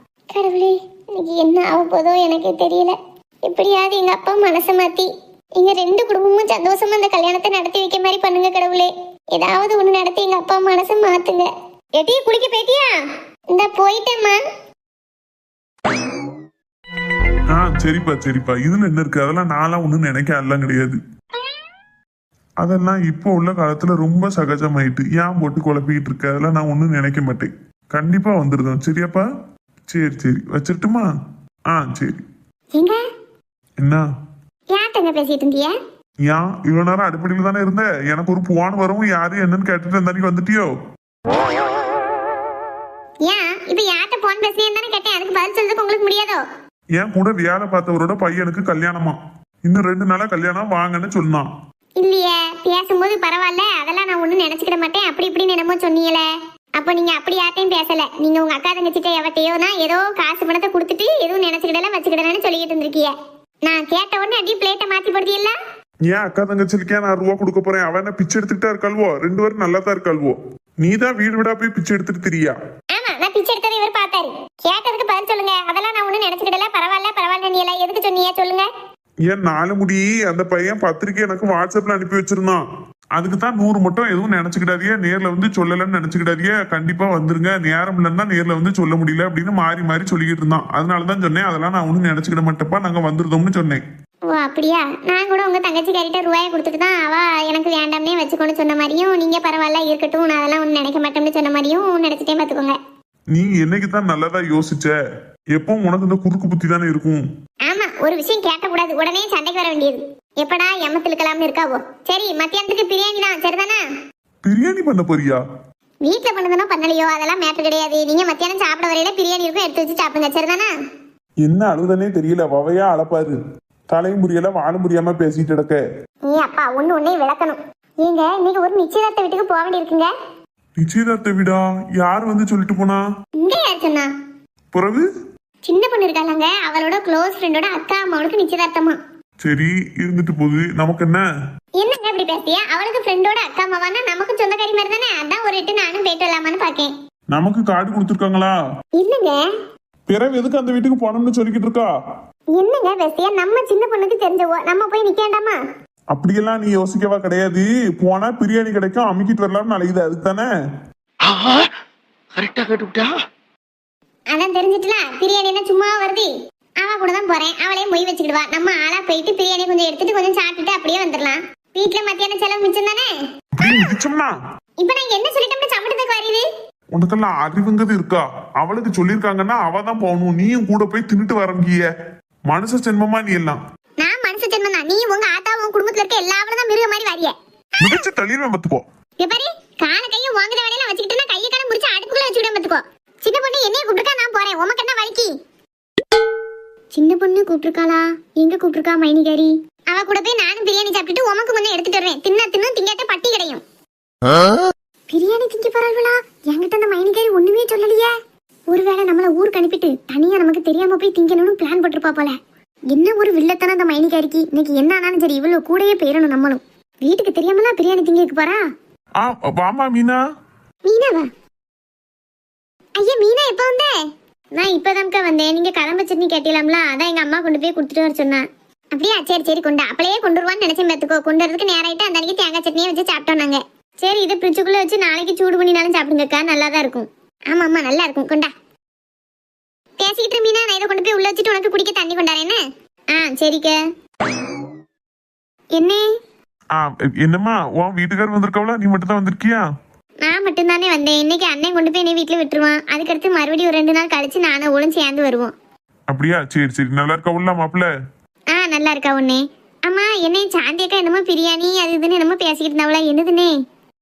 கடவுளே, இன்னைக்கு என்ன ஆக போதோ எனக்கு தெரியல. எப்படியாவது எங்க அப்பா மனசை மாத்தி எங்க 2 குடும்பமும் சந்தோஷமா இந்த கல்யாணத்தை நடத்தி வைக்க மாதிரி பண்ணுங்க கடவுளே. ஏதாவது ஒண்ணு நடத்தி எங்க அப்பா மனசை மாத்துங்க. எட்டியே குளிக்க போயிட்டியா? இந்த போயிட்டேம்மா. சரிப்பா, இதுல என்ன இருக்கு? அதெல்லாம் நான்லாம் ஒண்ணும் நினைக்க எல்லாம் கிடையாது. அதெல்லாம் இப்போ உள்ள காலத்துல ரொம்ப சகஜமாயிட்டு. ஏன் போட்டு குழப்பிக்கிட்டு இருக்க? அதெல்லாம் நான் ஒண்ணும் நினைக்க மாட்டேன். கண்டிப்பா வந்துருதோம். சரியாப்பா? சரி வச்சிருட்டுமா? சரி. என்ன யார்கிட்ட பேசிட்டு இருந்தியா? ஏன் இவ்வளவு நேரம் அடிப்படையில தானே இருந்த? எனக்கு ஒரு போன் வரவும் யாரு என்னன்னு கேட்டுட்டு இருந்தா வந்துட்டியோ? ஏன் இப்ப யார்கிட்ட போன் பேசினேன்னு தானே கேட்டேன். அதுக்கு பதில் சொல்றதுக்கு உங்களுக்கு முடியாதோ? என் கூட வேலை பார்த்தவரோட பையனுக்கு கல்யாணமா. இன்னும் 2 நாளா கல்யாணம் வாங்கன்னு சொன்னான். இல்லையே, பேசும்போது பரவாயில்ல, அதெல்லாம் நான் ஒண்ணும் நினைச்சுக்கிட மாட்டேன். அப்படி இப்படி என்னமோ சொன்னீங்களே. அப்ப நீங்க அப்படி யார்ட்டையும் பேசல. நீங்க உங்க அக்கா தங்கச்சிட்ட எவட்டையோனா ஏதோ காசு பணத்தை கொடுத்துட்டு எதுவும் நினைச்சுக்கிடல வச்சுக்கிடலன்னு சொல்லிக்கிட்டு இருந்திருக்கீங்க. நான் கேட்ட உடனே அப்படியே பிளேட்டை மாத்தி போடுது இல்ல. ஏன் அக்கா தங்கச்சிருக்கே நான் ரூபா கொடுக்க போறேன், அவன் என்ன பிச்சை எடுத்துக்கிட்டா இருக்காள்வோ, 2 பேரும் நல்லா தான் இருக்காள்வோ. நீ தான் வீடு வீடா போய் பிச்சை எடுத்துட்டு திரியா. ஆமா, நான் பிச்சை எடுத்ததை இவர் பார்த்தாரு. கேட்டதுக்கு பதில் சொல்லுங்க. அதெல்லாம் நான் ஒண்ணும் நினைச்சுக்கிடல. பரவாயில்ல நீ எல்லாம் எதுக்கு சொன்னீங்க சொல்லுங்க. ஏன் 4 முடி அந்த பையன் பத்திரிக்கை எனக்கு வாட்ஸ்அப்ல அனுப்பி வச்சிருந்தான். அதுக்கு தான் 100 மட்டும் எதுவும் நினைச்சுக்கிடாதியே, நேர்ல வந்து சொல்லலன்னு நினைச்சுக்கிடாதியே, கண்டிப்பா வந்துருங்க, நேரம் இல்லைன்னா நேர்ல வந்து சொல்ல முடியல அப்படின்னு மாறி மாறி சொல்லிக்கிட்டு இருந்தான். அதனாலதான் சொன்னேன், அதெல்லாம் நான் ஒன்னும் நினைச்சுக்கிட மாட்டேப்பா, நாங்க வந்துருந்தோம்னு சொன்னேன். ஓ அப்படியா? நான் கூட உங்க தங்கச்சி காரிட்ட ரூபாயை கொடுத்துட்டு தான் அவ எனக்கு வேண்டாம்னே வச்சுக்கொண்டு சொன்ன மாதிரியும், நீங்க பரவாயில்ல இருக்கட்டும் நான் அதெல்லாம் ஒன்றும் நினைக்க மாட்டேன்னு சொன்ன மாதிரியும் நினைச்சிட்டே பாத்துக்கோங்க. நீ என்னைக்கு தான் நல்லதா யோசிச்ச? எப்பவும் உனக்கு இந்த குறுக்கு புத்தி தானே இருக்கும். ஆமா, ஒரு விஷயம் கேட்க கூடாது, உடனே சண்டைக்கு வர வேண்டியது. எப்படா எம்மத்திலுக்கலாம்னு இருக்காவோ. சரி, மத்தியானத்துக்கு பிரியாணி தான், சரிதானா? பிரியாணி பண்ண போறியா? வீட்டுல பண்ணதுனோ பண்ணலையோ அதெல்லாம் மேட்டர் கிடையாது. நீங்க மத்தியானம் சாப்பிட வரையில பிரியாணி இருக்கும், எடுத்து வச்சு சாப்பிடுங்க, சரிதானா? என்ன அழுதனே தெரியல, வவையா அழப்பாரு. தலையும் புரியல வாழ முடியாம பேசிட்டு கிடக்க. ஏ அப்பா, ஒண்ணே விளக்கணும். நீங்க இன்னைக்கு ஒரு நிச்சயதார்த்த வீட்டுக்கு போக வேண்டியிருக்குங்க. நிச்சயதார்த்த விடா? யார் வந்து சொல்லிட்டு போனா? இங்க யார் சொன்னா? பிறகு சின்ன பொண்ணு இருக்காங்க, அவளோட க்ளோஸ் ஃப்ரெண்டோட அக்கா அம்மாவுக்கு நிச்சயதார்த்தமா. சரி, இருந்துட்டு போகுது, நமக்கு என்ன? என்னங்க இப்படி பேசியா? அவளுக்கு ஃப்ரெண்டோட அக்கா அம்மாவானா நமக்கு சொந்தக்காரி மாதிரி தானே. அதான் ஒரு எட்டு நானும் போயிட்டு வரலாமான்னு பாக்கேன். நமக்கு கார்டு கொடுத்துருக்காங்களா? இல்லங்க. பிறகு எதுக்கு அந்த வீட்டுக்கு போனோம்னு சொல்லிக்கிட்டு இருக்கா? என்னங்க பேசியா? நம்ம சின்ன பொண்ணுக்கு தெரிஞ்சவோ, நம்ம போய் நிக்க வேண்டாமா? அப்படியெல்லாம் நீ யோசிக்கவா கிடையாது. போனா பிரியாணி கிடைக்கும், அமுக்கிட்டு வரலாம்னு அழையுது, அதுக்கு தானே. கரெக்டா கேட்டுவிட்டா. அதான் தெரிஞ்சிட்டுல, பிரியாணி என்ன சும்மா வருது. அவ கூட தான் போறேன், அவளே மொய் வச்சுக்கிடுவா. நம்ம ஆளா போயிட்டு பிரியாணி கொஞ்சம் எடுத்துட்டு கொஞ்சம் சாப்பிட்டுட்டு அப்படியே வந்துடலாம். வீட்டுல மத்தியான செலவு மிச்சம் தானே. இப்ப நான் என்ன சொல்லிட்டோம்னு சம்பளத்துக்கு வருது. உனக்கெல்லாம் அறிவுங்கிறது இருக்கா? அவளுக்கு சொல்லிருக்காங்கன்னா அவ தான் போகணும், நீயும் கூட போய் தின்னுட்டு வரங்கிய. மனுஷ ஜென்மமா நீ எல்லாம். நான் மனுஷ ஜென்மம் தான். நீ உங்க ஆத்தா உன் குடும்பத்துல இருக்க எல்லாவளும் தான் மிருக மாதிரி வாரிய. மிதிச்சு தள்ளிடுவேன் பத்துக்கோ. பாரு, கால கையும் வாங்குற வேலையில வச்சுக்கிட்டு கையை கால முடிச்சு அடுப்புக்குள்ள வச்சுக்கிட்டேன் பத்துக்கோ. சின்ன பொண்ணு என்னைய கூப்பிட்டுருக்கா, நான் போறேன். உமக்கு என்ன வலிக்கு? சின்ன பொண்ணு கூப்பிட்டுருக்காளா? எங்க கூப்பிட்டுருக்கா மைனிகாரி? அவ கூட போய் நானும் பிரியாணி சாப்பிட்டுட்டு உமக்கு கொஞ்சம் எடுத்துட்டு வருவேன். தின்னும் திங்காட்ட பட்டி கிடையும். பிரியாணி திங்க போறாள்வளா? என்கிட்ட அந்த மைனிகாரி ஒண்ணுமே சொல்லலையே. ஒருவேளை நம்மள ஊருக்கு அனுப்பிட்டு தனியா நமக்கு தெரியாம போய் திங்கணும்னு பிளான் போட்டிருப்பா போல. என்ன ஒரு வில்லத்தனம் அந்த மைனிகாரிக்கு. இன்னைக்கு என்ன ஆனாலும் சரி, இவ்வளவு கூடயே போயிடணும் நம்மளும். வீட்டுக்கு தெரியாமலா பிரியாணி திங்கிறதுக்கு போறா? வாமா மீனா. மீனாவா? ஐயா, மீனா எப்ப வந்த? நான் இப்பதான்க்கா வந்தேன். நீங்க கதம்ப சட்னி கேட்டீங்களாம்ல, அதான் எங்க அம்மா கொண்டு போய் கொடுத்துட்டு வர சொன்னா. அப்படியா? சரி கொண்டா. அப்படியே கொண்டு வருவான்னு நினைச்சேன் பாத்துக்கோ. கொண்டு வரதுக்கு நேரம் ஆயிட்டு அந்த அன்னைக்கு தேங்காய் சட்னியை வச்சு சாப்பிட்டோம் நாங்க. சரி, இதை ஃப்ரிட்ஜுக்குள்ள வச்சு நாளைக்கு சூடு பண்ணினாலும் சாப்பிடுங்கக்கா, நல்லா தான் இருக்கும். ஆமா நல்லா இருக்கும், கொண்டா. பேசிக்கிட்டு மீனா, நான் இதை கொண்டு போய் உள்ள வச்சுட்டு உனக்கு குடிக்க தண்ணி கொண்டாரேன்னு. சரிக்கா. என்ன என்னம்மா, உன் வீட்டுக்காரர் வந்திருக்கவளா? நீ மட்டும் தான் வந்திருக்கியா? நான் மட்டும்தானே வந்தேன். இன்னைக்கு அண்ணன் கொண்டு போய் என்னை வீட்டுல விட்டுருவான். அதுக்கடுத்து மறுபடியும் ஒரு 2 நாள் கழிச்சு நானும் அவளும் சேர்ந்து வருவோம். அப்படியா? சரி, நல்லா இருக்கவுல மாப்பிள்ள? நல்லா இருக்கா உன்னே. அம்மா, என்ன சாந்தியக்கா என்னமோ பிரியாணி அது இதுன்னு என்னமோ பேசிக்கிட்டு இருந்தாவளா, என்னதுன்னே?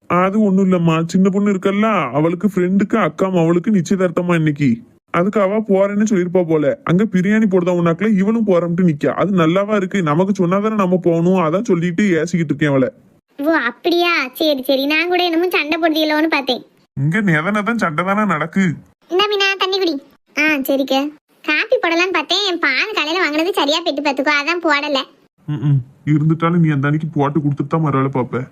அது ஒண்ணும் இல்லம்மா, சின்ன பொண்ணு இருக்கல்ல, அவளுக்கு ஃப்ரெண்டுக்கு அக்கா அவளுக்கு நிச்சயதார்த்தமா இன்னைக்கு. அதுக்கு அவ போறேன்னு சொல்லிருப்பா போல. அங்க பிரியாணி போடுதா உனக்குல, இவளும் போறோம்ட்டு நிக்கா. அது நல்லாவா இருக்கு? நமக்கு சொன்னாதானே நம்ம போகணும். அதான் சொல்லிட்டு ஏசிக்கிட்டு இருக்கேன் அவளை. ஓ அப்படியா? சரி, நான் கூட என்னமோ சண்டை போடுதீங்களோன்னு பார்த்தேன். இங்க நேதான் சண்டை தானே நடக்கு. இந்த மீனா தண்ணி குடி. சரிக்கா. காப்பி போடலான்னு பார்த்தேன். என் பால் காலையில வாங்கினது சரியா போயிட்டு பார்த்துக்கோ, அதான் போடல. இருந்துட்டாலும் நீ அந்த அன்னைக்கு போட்டு கொடுத்துட்டு தான் மறுவேளை பாப்ப.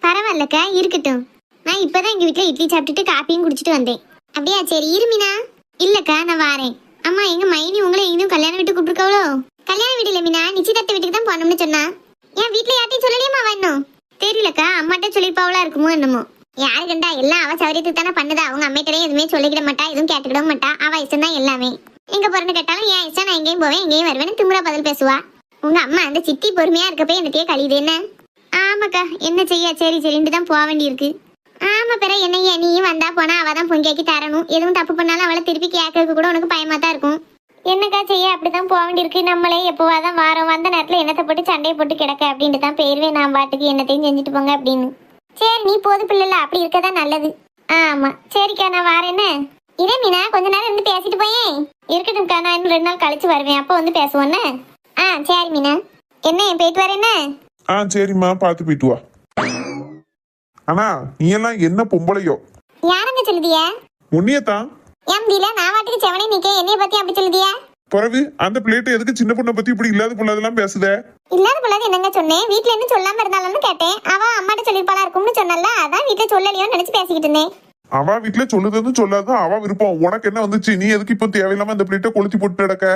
பரவாயில்லக்கா, இருக்கட்டும். நான் இப்பதான் எங்க வீட்டுல இட்லி சாப்பிட்டுட்டு காப்பியும் குடிச்சிட்டு வந்தேன். அப்படியா? சரி இரு மீனா. இல்லக்கா, நான் வாரேன். அம்மா, எங்க மைனி உங்களை எங்கேயும் கல்யாண வீட்டுக்கு கூப்பிட்டுருக்காவளோ? கல்யாண வீடு இல்ல மீனா, நிச்சயதார்த்த வீட்டுக்கு தான் போனோம்னு சொன்னா. என் வீட்டுல யார்ட்டையும் சொல்லலையுமா இன்னும்? தெரியலக்கா, அம்மாட்ட சொல்லிருப்பாவளா இருக்குமோ என்னமோ. யாரு கண்டா, எல்லாம் அவ சௌரியத்துக்கு தானே பண்ணுதா. அவங்க அம்மையிட்டே எதுவுமே சொல்லிக்கிட மாட்டா, எதுவும் கேட்டுக்கிட மாட்டா. அவ இஷ்டம் தான் எல்லாமே. எங்க போறேன்னு கேட்டாலும் என் இஷ்டம், நான் எங்கேயும் போவேன் எங்கேயும் வருவேன்னு திமுறா பதில் பேசுவா. உங்க அம்மா அந்த சித்தி பொறுமையா இருக்கப்ப என்னத்தையே கழியுது என்ன? ஆமாக்கா, என்ன செய்ய? சரின்ட்டு தான் போக வேண்டியிருக்கு. ஆமா, பிற என்னைய நீயும் வந்தா போனா அவ தான் பொங்கியாக்கி தரணும். எதுவும் தப்பு பண்ணாலும் அவளை திருப்பி கேட்கறதுக்கு கூட உனக்கு பயமா தான் இருக்கும். என்னக்கா செய்ய, அப்படிதான் போக வேண்டியிருக்கு. நம்மளே எப்போவாதான் வாரம் வந்த நேரத்துல என்னத்தை போட்டு சண்டையை போட்டு கிடக்க அப்படின்ட்டு தான் போயிருவேன். நான் பாட்டுக்கு என்னத்தையும் செஞ்சுட்டு போங்க அப்படின்னு. சரி, நீ போது பிள்ளைல, அப்படி இருக்கதான் நல்லது. ஆமா சரிக்கா, நான் வாரேன்னு. இதே மீனா, கொஞ்ச நேரம் இருந்து பேசிட்டு போயேன். இருக்கட்டும்க்கா, நான் இன்னும் 2 நாள் கழிச்சு வருவேன், அப்போ வந்து பேசுவோன்னு. சரி மீனா. என்ன போயிட்டு வரேன்னு? சரிம்மா, பார்த்து போயிட்டு வா. ஆனா நீ எல்லாம் என்ன பொம்பளையோ? யாரங்க சொல்லுதியா? உன்னையத்தான். எம்டில நான் வாட்டுக்கு செவனே நிக்க, என்னைய பத்தி அப்படி சொல்லுதியா? பிறகு அந்த பிள்ளைகிட்ட எதுக்கு சின்ன பொண்ணை பத்தி இப்படி இல்லாத பொண்ணதெல்லாம் பேசுத? இல்லாத பொல்லாது என்னங்க சொன்னேன்? வீட்ல இருந்து சொல்லாம இருந்தாலும் கேட்டேன். அவ அம்மாட்ட சொல்லிருப்பாளா இருக்கும்னு சொன்னல, அதான் வீட்ல சொல்லலையோன்னு நினைச்சு பேசிக்கிட்டு இருந்தேன். அவ வீட்டுல சொல்லுதுன்னு சொல்லாதான் அவ விருப்பம். உனக்கு என்ன வந்துச்சு? நீ எதுக்கு இப்ப தேவையில்லாம அந்த பிள்ளைகிட்ட கொளுத்தி போட்டு நடக்க?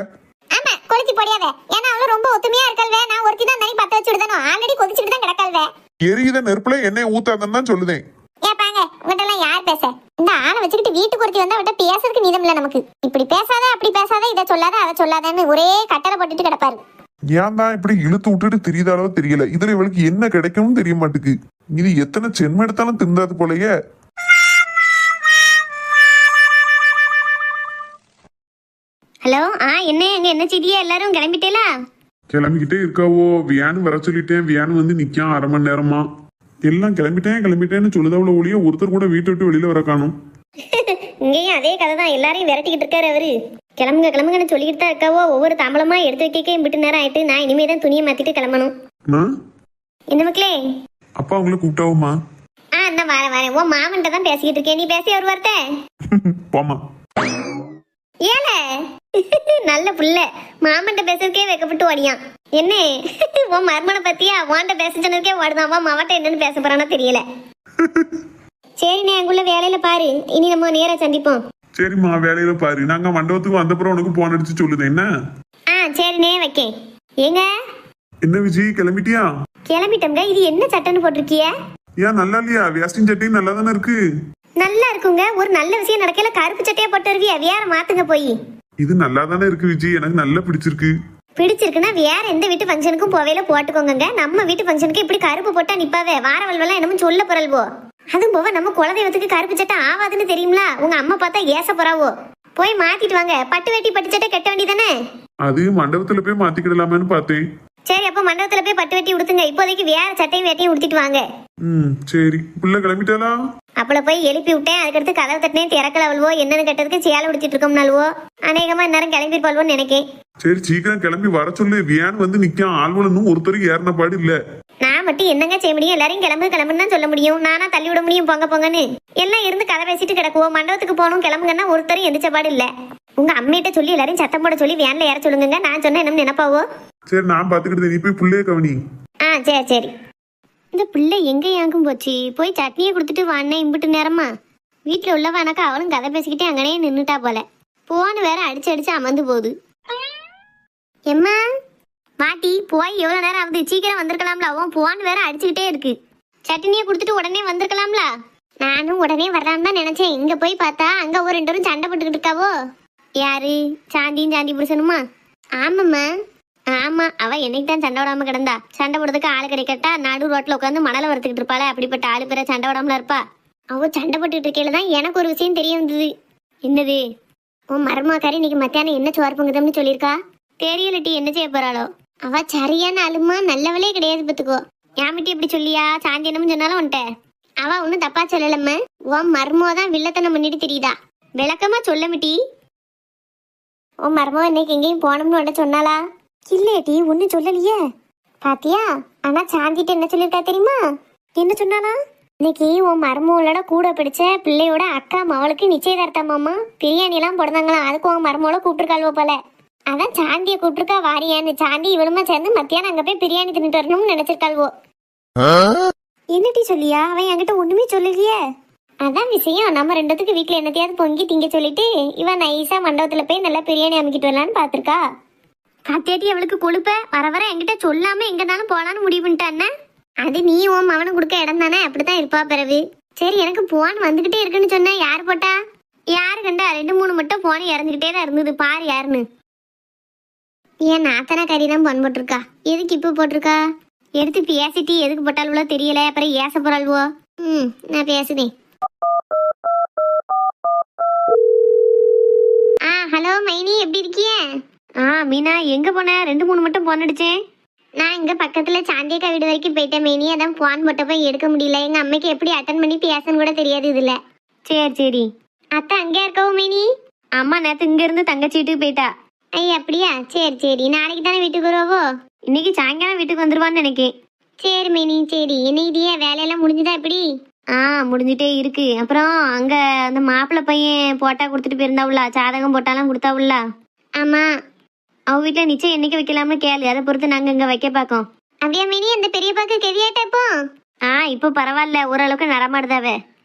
ஆமா, கொளுத்தி போடியாவே. ஏன்னா அவள ரொம்ப ஒத்துமையா இருக்காள்வே. நான் ஒருத்தி தான் தனி பத்த வச்சு விடுதானோ, ஆல்ரெடி கொதிச்சுட்டு தான் கிடக்காள்வே. எரியுத நெருப்புல எண்ணெய் ஊத்தாதன்னு தான் சொல்லுதேன். ஏப்பாங்க, உங்ககிட்ட எல்லாம் யார் பேச? இந்த ஆளை வச்சுக்கிட்டு வீட்டுக்கு ஒருத்தி வந்தா விட்ட பேசுறதுக்கு நீதம் இல்ல நமக்கு. இப்படி பேசாத, அப்படி பேசாத, இதை சொல்லாத, அதை சொல்லாதன்னு ஒரே கட்டளை போட்டுட்டு கிடப்பாரு. ஏன் தான் இப்படி இழுத்து விட்டுட்டு தெரியுதாலோ தெரியல. இதுல இவளுக்கு என்ன கிடைக்கும்னு தெரிய மாட்டுக்கு. இது எத்தனை சென்ம எடுத்தாலும் திண்டாது போலயே. ஹலோ, என்ன எங்க என்ன செய்தியா? எல்லாரும் கிளம்பிட்டேலா? கிளம்பிக்கிட்டே இருக்காவோ? வியானு வர சொல்லிட்டேன். வியானு வந்து நிக்கான் 1/2 மணி நேரமா. எல்லாம் கிளம்பிட்டேன்னு சொல்லுதாவுல ஒழிய ஒருத்தர் கூட வீட்டை விட்டு வெளியில வர காணும். இங்கேயும் அதே கதை தான். எல்லாரையும் விரட்டிக்கிட்டு இருக்காரு அவரு. கிளம்புங்க கிளம்புங்கன்னு சொல்லிக்கிட்டு தான் இருக்காவோ. ஒவ்வொரு தாம்பளமா எடுத்து வைக்க விட்டு நேரம் ஆயிட்டு. நான் இனிமே தான் துணியை மாத்திட்டு கிளம்பணும். என்ன மக்களே? அப்பா உங்களை கூப்பிட்டாவுமா? நான் வரேன். ஓ மாமன்ட்ட தான் பேசிக்கிட்டு இருக்கேன். நீ பேசி ஒரு வார்த்தை. போமா. ஏல நல்ல புள்ள, மாமன்ட்ட பேசுறதுக்கே வைக்கப்பட்டு ஓடியான். என்ன உன் மர்மனை பத்தியா? வாண்ட பேச சொன்னதுக்கே ஓடுதான். மாவட்ட என்னன்னு பேச போறானோ தெரியல. சரிண்ணே, அங்குள்ள வேலையில பாரு. இனி நம்ம நேரா சந்திப்போம். சரிம்மா, வேலையில பாரு. நாங்க மண்டபத்துக்கு வந்தப்புறம் உனக்கு போன் அடிச்சு சொல்லுது என்ன? சரிண்ணே, வைக்கேன். ஏங்க என்ன விஜய், கிளம்பிட்டியா? கிளம்பிட்டோங்க. இது என்ன சட்டைன்னு போட்டிருக்கிய? ஏன் நல்லா இல்லையா? வேஸ்டிங் சட்டையும் நல்லா தானே இருக்கு. நல்லா இருக்குங்க. ஒரு நல்ல விஷயம் நடக்கல கருப்பு சட்டையா போட்டு வருவியா? வேற மாத்துங்க போய். இது நல்லா தானே இருக்கு விஜய், எனக்கு நல்லா பிடிச்சிருக்கு. பிடிச்சிருக்குன்னா வேற எந்த வீட்டு ஃபங்க்ஷனுக்கும் போவேல போட்டுக்கோங்க. நம்ம வீட்டு ஃபங்க்ஷனுக்கு இப்படி கருப்பு போட்டா நிப்பாவே. வாரவல்வெல்லாம் என்னமோ சொல்ல போறல்வோ. அதுவும் போவ நம்ம குலதெய்வத்துக்கு கருப்பு சட்டை ஆவாதுன்னு தெரியுங்களா? உங்க அம்மா பார்த்தா ஏச போறாவோ. போய் மாத்திட்டு வாங்க. பட்டு வேட்டி பட்டு சட்டை கட்ட வேண்டியதானே? அது மண்டபத்துல போய் மாத்திக்கிடலாமேன்னு பார்த்தேன். சரி, அப்ப மண்டபத்துல போய் பட்டு வேட்டி உடுத்துங்க. இப்போதைக்கு வேற சட்டையும் வேட்டையும் உடுத்திட்டு வாங்க. சரி. புள்ள கிளம்பிட்டாளா? அப்பள போய் எழுப்பி விட்டேன். அதுக்கடுத்து கதவை தட்டினே திறக்கலவல்வோ. என்னன்னு கேட்டதுக்கு சேலை உடுத்திட்டு இருக்கோம்னாலுவோ. அநேகமா இந்நேரம் கிளம்பிருப்பாள்வோன்னு நினைக்கேன். சரி, சீக்கிரம் கிளம்பி வர சொல்லு. வியான் வந்து நிக்கான். ஆள்வலனும் ஒருத்தருக்கு ஏறின பாடு இல்ல. நான் மட்டும் என்னங்க செய்ய முடியும்? எல்லாரையும் கிளம்புன்னு தான் சொல்ல முடியும். நானா தள்ளி விட முடியும் போங்கன்னு? எல்லாம் இருந்து கதை பேசிட்டு கிடக்குவோம். மண்டபத்துக்கு போகணும் கிளம்புங்கன்னா ஒருத்தரும் எந்திரிச்ச பாடு இல்ல. உங்க அம்மிட்ட சொல்லி எல்லாரையும் சத்தம் போட சொல்லி வேன்ல ஏற சொல்லுங்க. நான் சொன்ன என்ன நினைப்பாவோ? சரி, நான் பாத்துக்கிட்டு நீ போய் புள்ளைய கவனி. சரி. இந்த பிள்ளை எங்க யாங்கும் போச்சு? போய் சட்னியை கொடுத்துட்டு வானே. இம்பிட்டு நேரமா வீட்டுல உள்ளவானாக்கா அவளும் கதை பேசிக்கிட்டே அங்கனே நின்னுட்டா போல. போன்னு வேற அடிச்சு அமர்ந்து போகுது. எம்மா மாட்டி போய் எவ்வளவு நேரம் ஆகுது? சீக்கிரம் வந்திருக்கலாம்ல. அவன் போன்னு வேற அடிச்சுக்கிட்டே இருக்கு. சட்னியை கொடுத்துட்டு உடனே வந்திருக்கலாம்ல. நானும் உடனே வரலான்னு தான் நினைச்சேன். இங்க போய் பார்த்தா அங்க ஒரு 2 பேரும் சண்டை போட்டுக்கிட்டு இருக்காவோ. யாரு? சாந்தி புருஷனுமா? ஆமாம்மா. ஆமா, அவ என்னைக்கு தான் சண்டை விடாம கிடந்தா. சண்டை போடுறதுக்கு ஆளு கிடைக்கட்டா நடு ரோட்ல உட்காந்து மணலை வறுத்துக்கிட்டு இருப்பாளே. அப்படிப்பட்ட ஆளு பேர சண்டை விடாமல இருப்பா. அவ சண்டை போட்டுட்டு இருக்கையில தான் எனக்கு ஒரு விஷயம் தெரிய வந்தது. என்னது? உன் மருமக்காரி இன்னைக்கு மத்தியானம் என்ன சோறு பொங்குதம்னு சொல்லியிருக்கா. தெரியலட்டி, என்ன செய்ய போறாளோ. அவ சரியான அலுமா நல்லவளே கிடையாது பத்துக்கோ. யாமிட்டி எப்படி சொல்லியா? சாந்தி என்னமோ சொன்னாலும் உன்ட்ட அவ ஒன்னும் தப்பா சொல்லலம்மா. உன் மருமோ தான் வில்லத்தனம் பண்ணிட்டு தெரியுதா. விளக்கமா சொல்லமிட்டி. உன் மருமோ இன்னைக்கு எங்கேயும் போனோம்னு உன்ட்ட சொன்னாலா? இல்லையட்டி, ஒன்னும் சொல்லலையே. பாத்தியா? ஆனா சாந்திட்டு என்ன சொல்லிருக்கா தெரியுமா? என்ன சொன்னானா? இன்னைக்கு உன் மருமகளோட கூட பிடிச்ச பிள்ளையோட அக்கா மவளுக்கு நிச்சயதார்த்தமாமா. பிரியாணி எல்லாம் போடுறாங்களாம். அதுக்கு உன் மருமகள கூப்பிட்டுருக்காள்வோ போல. அதான் சாந்தியை கூப்பிட்டுருக்கா வாரியான்னு. சாந்தி இவளுமா சேர்ந்து மத்தியானம் அங்க போய் பிரியாணி தின்னுட்டு வரணும்னு நினைச்சிருக்காள்வோ. என்னட்டி சொல்லியா? அவன் என்கிட்ட ஒண்ணுமே சொல்லலையே. அதான் விஷயம். நம்ம 2 பேத்துக்கு வீட்டுல என்னத்தையாவது பொங்கி திங்க சொல்லிட்டு இவன் நைஸா மண்டபத்துல போய் நல்லா பிரியாணி அமைக்கிட்டு வரலான்னு பாத்திருக்கா. காத்தியாட்டி அவளுக்கு கொழுப்ப வர என்கிட்ட சொல்லாம எங்கனாலும் போலான்னு முடிவு பண்ணிட்டான்னு. அது நீ உன் அவனு கொடுக்க இடம் தானே. அப்படித்தான் இருப்பா பிறகு. சரி, எனக்கு போன் வந்துகிட்டே இருக்குன்னு சொன்ன. யாரு போட்டா? யாரு கண்டா? 2-3 மட்டும் போன் இறந்துகிட்டே தான் இருந்தது. பாரு யாருன்னு. ஏன் நாத்தனா கறி தான் போன் போட்டிருக்கா. எதுக்கு இப்ப போட்டிருக்கா? எடுத்து பேசிட்டு எதுக்கு போட்டாலுவோ தெரியல. அப்புறம் ஏச போறாள்வோ. நான் பேசுதேன். ஹலோ மைனி, எப்படி இருக்கிய? மீனா, எங்க போன? 2-3 மட்டும் போன் அடிச்சேன். நான் இங்க பக்கத்துல சாந்தியக்கா வீடு வரைக்கும் போயிட்டேன் மைனி. அதான் போன் போட்ட போய் எடுக்க முடியல. எங்க அம்மைக்கு எப்படி அட்டன் பண்ணி பேசன்னு கூட தெரியாது இதுல. சரி. அத்தை அங்கே இருக்கவும் மைனி? அம்மா நேத்து இங்க இருந்து தங்கச்சி வீட்டுக்கு போயிட்டா. ஐயா அப்படியா? சரி. நாளைக்கு தானே வீட்டுக்கு வருவோ? இன்னைக்கு சாயங்காலம் வீட்டுக்கு வந்துருவான்னு நினைக்கேன். சரி மைனி, சரி. என்னைக்கு வேலையெல்லாம் முடிஞ்சுதா எப்படி? முடிஞ்சிட்டே இருக்கு. அப்புறம் அங்க அந்த மாப்பிள்ளை பையன் போட்டா கொடுத்துட்டு போயிருந்தாவுல, ஜாதகம் போட்டாலாம் கொடுத்தாவுல. ஆமா. அவ வீட்டுல நிச்சயம் என்னைக்கு வைக்கலாம்னு கேளு, அதை பொறுத்து நாங்க இங்க வைக்க பாக்கோம். அப்படியே மினி அந்த பெரிய பாக்கு கெதியாட்ட இப்போ பரவாயில்ல, ஓரளவுக்கு நடமாடுதாவே.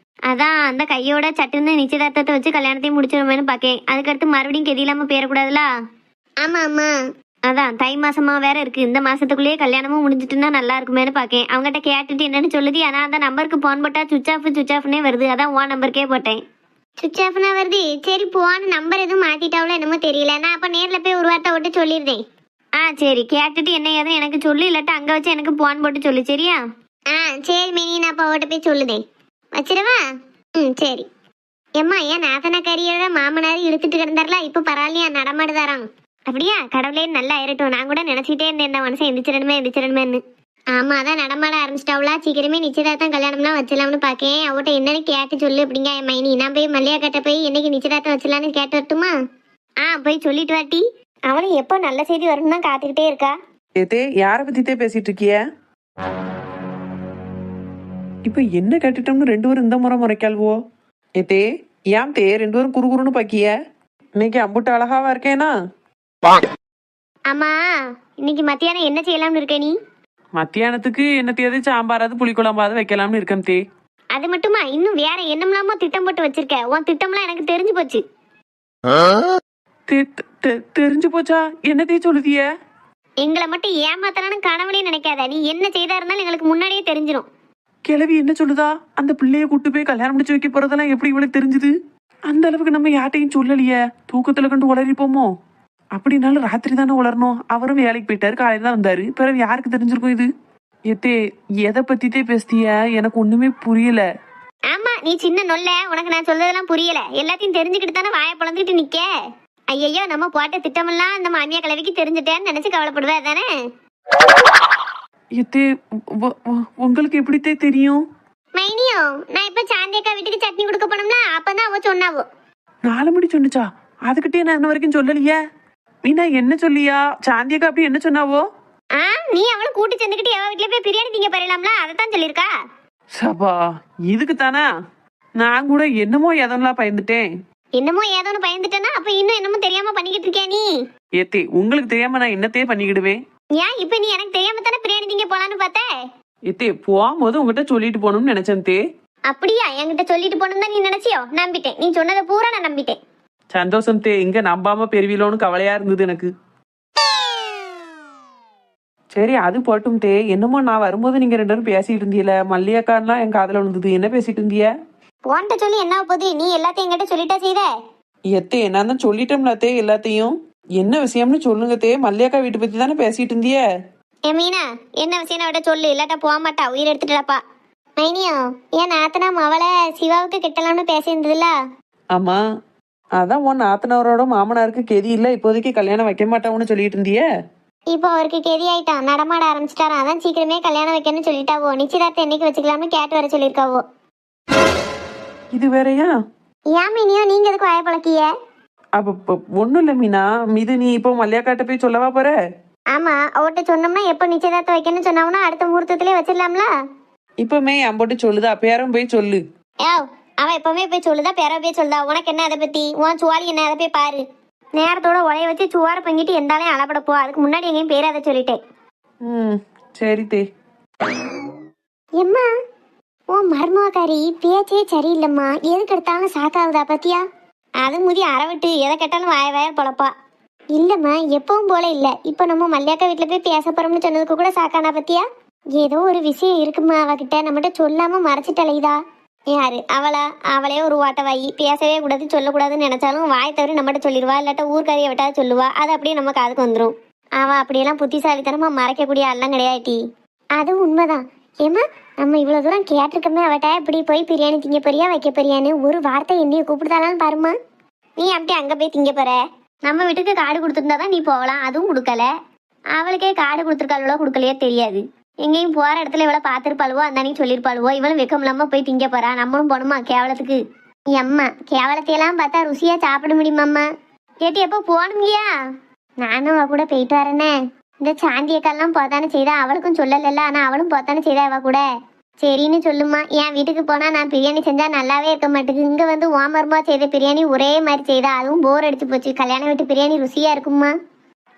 அதான் அந்த கையோட சட்டுன்னு நிச்சயதார்த்தத்தை வச்சு கல்யாணத்தையும் முடிச்சிருமேனு பாக்கேன். அதுக்கடுத்து மறுபடியும் கெதி இல்லாம பேரக்கூடாதுல. ஆமா ஆமா, அதான் தை மாசமா வேற இருக்கு. இந்த மாசத்துக்குள்ளேயே கல்யாணமும் முடிஞ்சிட்டுன்னா நல்லா இருக்குமேனு பாக்கேன். அவங்ககிட்ட கேட்டுட்டு என்னன்னு சொல்லுது. ஆனா அந்த நம்பருக்கு போன் போட்டா சுவிச் ஆஃப்னே வருது. அதான் உன் நம்பருக்கே போட்டேன். சுவிச் ஆஃப்னா வருது. சரி, போன நம்பர் எதுவும் மாத்திட்டாவளோ என்னமோ தெரியல. நான் அப்ப நேர்ல போய் ஒரு வார்த்தை விட்டு சொல்லிடுறேன். சரி, கேட்டுட்டு என்ன ஏதும் எனக்கு சொல்லு, இல்லாட்டா அங்க வச்சு எனக்கு போன் போட்டு சொல்லு, சரியா? சரி மினி, நான் அப்ப அவட்ட போய் சொல்லுதேன். வச்சிடவா? சரி. எம்மா, ஏன் நாத்தனக்காரியோட மாமனாரி இழுத்துட்டு கிடந்தார்ல, இப்ப பரவாயில்லையா, நடமாடுதாராம்? அப்படியா? கடவுளே நல்லா ஆயிரட்டும். நான் கூட நினைச்சிட்டே இருந்தேன் இந்த மனுஷன் எந்திரிச்சிடணுமேன்னு. ஆமா, அதான் நடமாட ஆரம்பிச்சிட்டாவளா. சீக்கிரமே நிச்சயதார்த்தம் கல்யாணம்லாம் வச்சிடலாம்னு பாக்கேன். அவட்ட என்னன்னு கேட்டு சொல்லு. அப்படிங்க என் மைனி, நான் போய் மல்லியா கிட்ட போய் என்னைக்கு நிச்சயதார்த்தம் வச்சிடலான்னு கேட்டு வரட்டுமா? போய் சொல்லிட்டு வாட்டி. அவளும் எப்போ நல்ல செய்தி வரும்னு தான் காத்துக்கிட்டே இருக்கா. ஏத்தே, யாரை பத்தித்தே பேசிட்டு இருக்கிய? இப்ப என்ன கேட்டுட்டோம்னு ரெண்டு பேரும் இந்த முறை முறைக்கால்வோ? ஏத்தே, ஏன் தே ரெண்டு பேரும் குறுகுறுன்னு பாக்கிய? இன்னைக்கு அம்புட்டு அழகாவா இருக்கேனா? ஆமா, இன்னைக்கு மத்தியானம் என்ன செய்யலாம்னு இருக்க நீ? மத்தியானத்துக்கு என்னத்தையாவது சாம்பாராது புளிக்குழம்பாவது வைக்கலாம்னு இருக்கேன் தே. அது மட்டுமா? இன்னும் வேற என்னம்லாமோ திட்டம் போட்டு வச்சிருக்க. உன் திட்டம்லாம் எனக்கு தெரிஞ்சு போச்சு. தெரிஞ்சு போச்சா? என்னத்தையே சொல்லுதிய? எங்களை மட்டும் ஏமாத்தலான்னு கனவுலயே நினைக்காத. நீ என்ன செய்தா இருந்தாலும் எங்களுக்கு முன்னாடியே தெரிஞ்சிடும். கிழவி என்ன சொல்லுதா? அந்த பிள்ளைய கூட்டு போய் கல்யாணம் முடிச்சு வைக்க போறதெல்லாம் எப்படி இவளுக்கு தெரிஞ்சுது? அந்த அளவுக்கு நம்ம யார்ட்டையும் சொல்லலையே. தூக்கத்துல கண்டு உளறிப்போமோ? அப்படின்னாலும் ராத்திரி தானே உளரணும். அவரும் வேலைக்கு போயிட்டாரு, காலையில தான் வந்தாரு. பிறகு யாருக்கு தெரிஞ்சிருக்கும் இது? எத்தே, எதை பத்தித்தே பேசிய? எனக்கு ஒண்ணுமே புரியல. ஆமா, நீ சின்ன நொல்ல. உனக்கு நான் சொல்றதெல்லாம் புரியல. எல்லாத்தையும் தெரிஞ்சுக்கிட்டு தானே வாயை பொழந்துட்டு நிக்க. ஐயோ, நம்ம போட்ட திட்டமெல்லாம் அந்த மாமியா கிழவிக்கு தெரிஞ்சுட்டேன்னு நினைச்சு கவலைப்படுவா தானே? எத்தே, உங்களுக்கு எப்படித்தே தெரியும்? மைனியோ, நான் இப்ப சாந்தியக்கா வீட்டுக்கு சட்னி கொடுக்க போனோம்னா அப்பதான் அவ சொன்னாவோ. 4 மணி சொன்னுச்சா? அதுக்கிட்டே நான் இன்ன வரைக்கும் சொல்லலையே. மீனா என்ன சொல்லியா? சாந்தியக்கா அப்படி என்ன சொன்னாவோ? நீ அவளும் கூட்டி சேர்ந்துக்கிட்டு எவ வீட்டுல போய் பிரியாணி திங்க போறலாம்ல, அதைத்தான் சொல்லியிருக்கா. சபா, இதுக்கு தானா? நான் கூட என்னமோ எதெல்லாம் பயந்துட்டேன். என்னமோ ஏதோன்னு பயந்துட்டேன்னா அப்ப இன்னும் என்னமோ தெரியாம பண்ணிக்கிட்டு இருக்கியா நீ? ஏத்தே, உங்களுக்கு தெரியாம நான் என்னத்தையே பண்ணிக்கிடுவேன். ஏன் இப்ப நீ எனக்கு தெரியாம தானே பிரியாணி திங்க போலான்னு பார்த்த? ஏத்தே, போகும்போது உங்ககிட்ட சொல்லிட்டு போகணும்னு நினைச்சேன் தே. அப்படியா? என்கிட்ட சொல்லிட்டு போனோம் தான் நீ நினைச்சியோ? நம்பிட்டேன். நீ சொன்னதை பூரா நான் நம்பிட்டேன். சந்தோஷம் தே. இங்க நம்பாம பெருவிலோன்னு கவலையா இருந்தது எனக்கு. சரி, அது போட்டும் தே. என்னமோ நான் வரும்போது நீங்க 2 பேரும் பேசிட்டு இருந்தீல, மல்லியக்கான்லாம் என் காதுல விழுந்தது. என்ன பேசிட்டு இருந்திய? போன்ட்ட சொல்லி என்ன போகுது? நீ எல்லாத்தையும் என்கிட்ட சொல்லிட்டா செய்த? எத்தே, நான் தான் சொல்லிட்டோம்ல தே எல்லாத்தையும். என்ன விஷயம்னு சொல்லுங்க தே. மல்லியக்கா வீட்டு பத்தி தானே பேசிட்டு இருந்திய. மீனா, என்ன விஷயம் விட சொல்லு, இல்லாட்டா போக மாட்டா, உயிர் எடுத்துட்டாப்பா. மைனியோ, ஏன் நாத்தனா அவளை சிவாவுக்கு கிட்டலாம்னு பேசியிருந்ததுல? ஆமா, அதான் உன் நாத்தனாரோட மாமனாருக்கு கெதி இல்ல, இப்போதைக்கு கல்யாணம் வைக்க மாட்டான்னு சொல்லிட்டு இருந்திய. இப்போ அவருக்கு கெதி ஆயிட்டான், நடமாட ஆரம்பிச்சிட்டாராம். அதான் சீக்கிரமே கல்யாணம் வைக்கணும்னு சொல்லிட்டாவோ. நிச்சயதார்த்தம் என்னைக்கு வச்சுக்கலாம்னு கேட்டு வர சொல்லியிருக்காவோ. இது வேறயா? ஏன் மீனியோ, நீங்க எதுக்கு வாய பழக்கிய? அப்ப ஒண்ணும் இல்ல மீனா. இது நீ இப்போ மல்லியாக்காட்ட போய் சொல்லவா போற? ஆமா, அவட்ட சொன்னோம்னா எப்ப நிச்சயதார்த்தம் வைக்கணும்னு சொன்னோம்னா அடுத்த முகூர்த்தத்திலே வச்சிடலாம்ல. இப்பமே அம்போட்டு சொல்லுதா? பேரும் போய் சொல்லு. அவன் எப்பவுமே போய் சொல்லுதா, பேர போய் சொல்லுதா. உனக்கு என்ன அதை பத்தி? உன் சுவாலி என்ன? அதை போய் பாரு. நேரத்தோட உலைய வச்சு சுவார பங்கிட்டு எந்தாலையும் அளப்பட போ. அதுக்கு முன்னாடி எங்கேயும் பேர் அதை சொல்லிட்டேன். சரி தே. எம்மா, உன் மருமகாரி பேச்சே சரியில்லைம்மா. எதுக்கு எடுத்தாலும் சாக்காவுதா பத்தியா? அது முதி அறவிட்டு எதை கேட்டாலும் வாய பொழப்பா. இல்லம்மா, எப்பவும் போல இல்ல. இப்ப நம்ம மல்லியாக்கா வீட்டுல போய் பேச போறோம்னு சொன்னதுக்கு கூட சாக்கானா பத்தியா? ஏதோ ஒரு விஷயம் இருக்குமா அவகிட்ட, நம்மகிட்ட சொல்லாம மறைச்சிட்டலைதா. யாரு அவளா? அவளே ஒரு வாட்டவாயி. பேசவே கூடாது, சொல்லக்கூடாதுன்னு நினைச்சாலும் வாய் தவறி நம்மகிட்ட சொல்லிடுவா. இல்லாட்ட ஊர்க்காரியை விட்டாவது சொல்லுவா. அது அப்படியே நம்ம காதுக்கு வந்துடும். அவ அப்படியெல்லாம் புத்திசாலித்தனமா மறைக்கக்கூடிய ஆள்லாம் கிடையாட்டி. அது உண்மைதான். ஏமா, நம்ம இவ்வளவு தூரம் கேட்டிருக்கோமே அவட்ட, இப்படி போய் பிரியாணி திங்க போறியா வைக்க போறியான்னு ஒரு வார்த்தை என்னைய கூப்பிடுதாலான்னு பாருமா. நீ அப்படி அங்க போய் திங்க போற? நம்ம வீட்டுக்கு காடு கொடுத்துருந்தாதான் நீ போகலாம். அதுவும் கொடுக்கல. அவளுக்கே காடு கொடுத்துருக்காளோ கொடுக்கலையோ தெரியாது. எங்கேயும் போற இடத்துல இவளை பார்த்துருப்பாளுவோ, அந்த அன்னைக்கு சொல்லியிருப்பாளுவோ. இவளும் வெக்கம் இல்லாம போய் திங்க போறா. நம்மளும் போகணுமா கேவலத்துக்கு? அம்மா, கேவலத்தையெல்லாம் பார்த்தா ருசியா சாப்பிட முடியுமாம்மா? கேட்டு எப்போ போகணுங்கயா? நானும் அவ கூட போயிட்டு வரேனே. இந்த சாந்தியக்கெல்லாம் போத்தானே செய்தா, அவளுக்கும் சொல்லல. ஆனா அவளும் போத்தானே செய்தா அவ கூட. சரின்னு சொல்லுமா. என் வீட்டுக்கு போனா நான் பிரியாணி செஞ்சா நல்லாவே இருக்க மாட்டேங்குது. இங்க வந்து ஓமரமா செய்த பிரியாணி ஒரே மாதிரி செய்தா, அதுவும் போர் அடிச்சு போச்சு. கல்யாணம் வீட்டு பிரியாணி ருசியா இருக்குமா?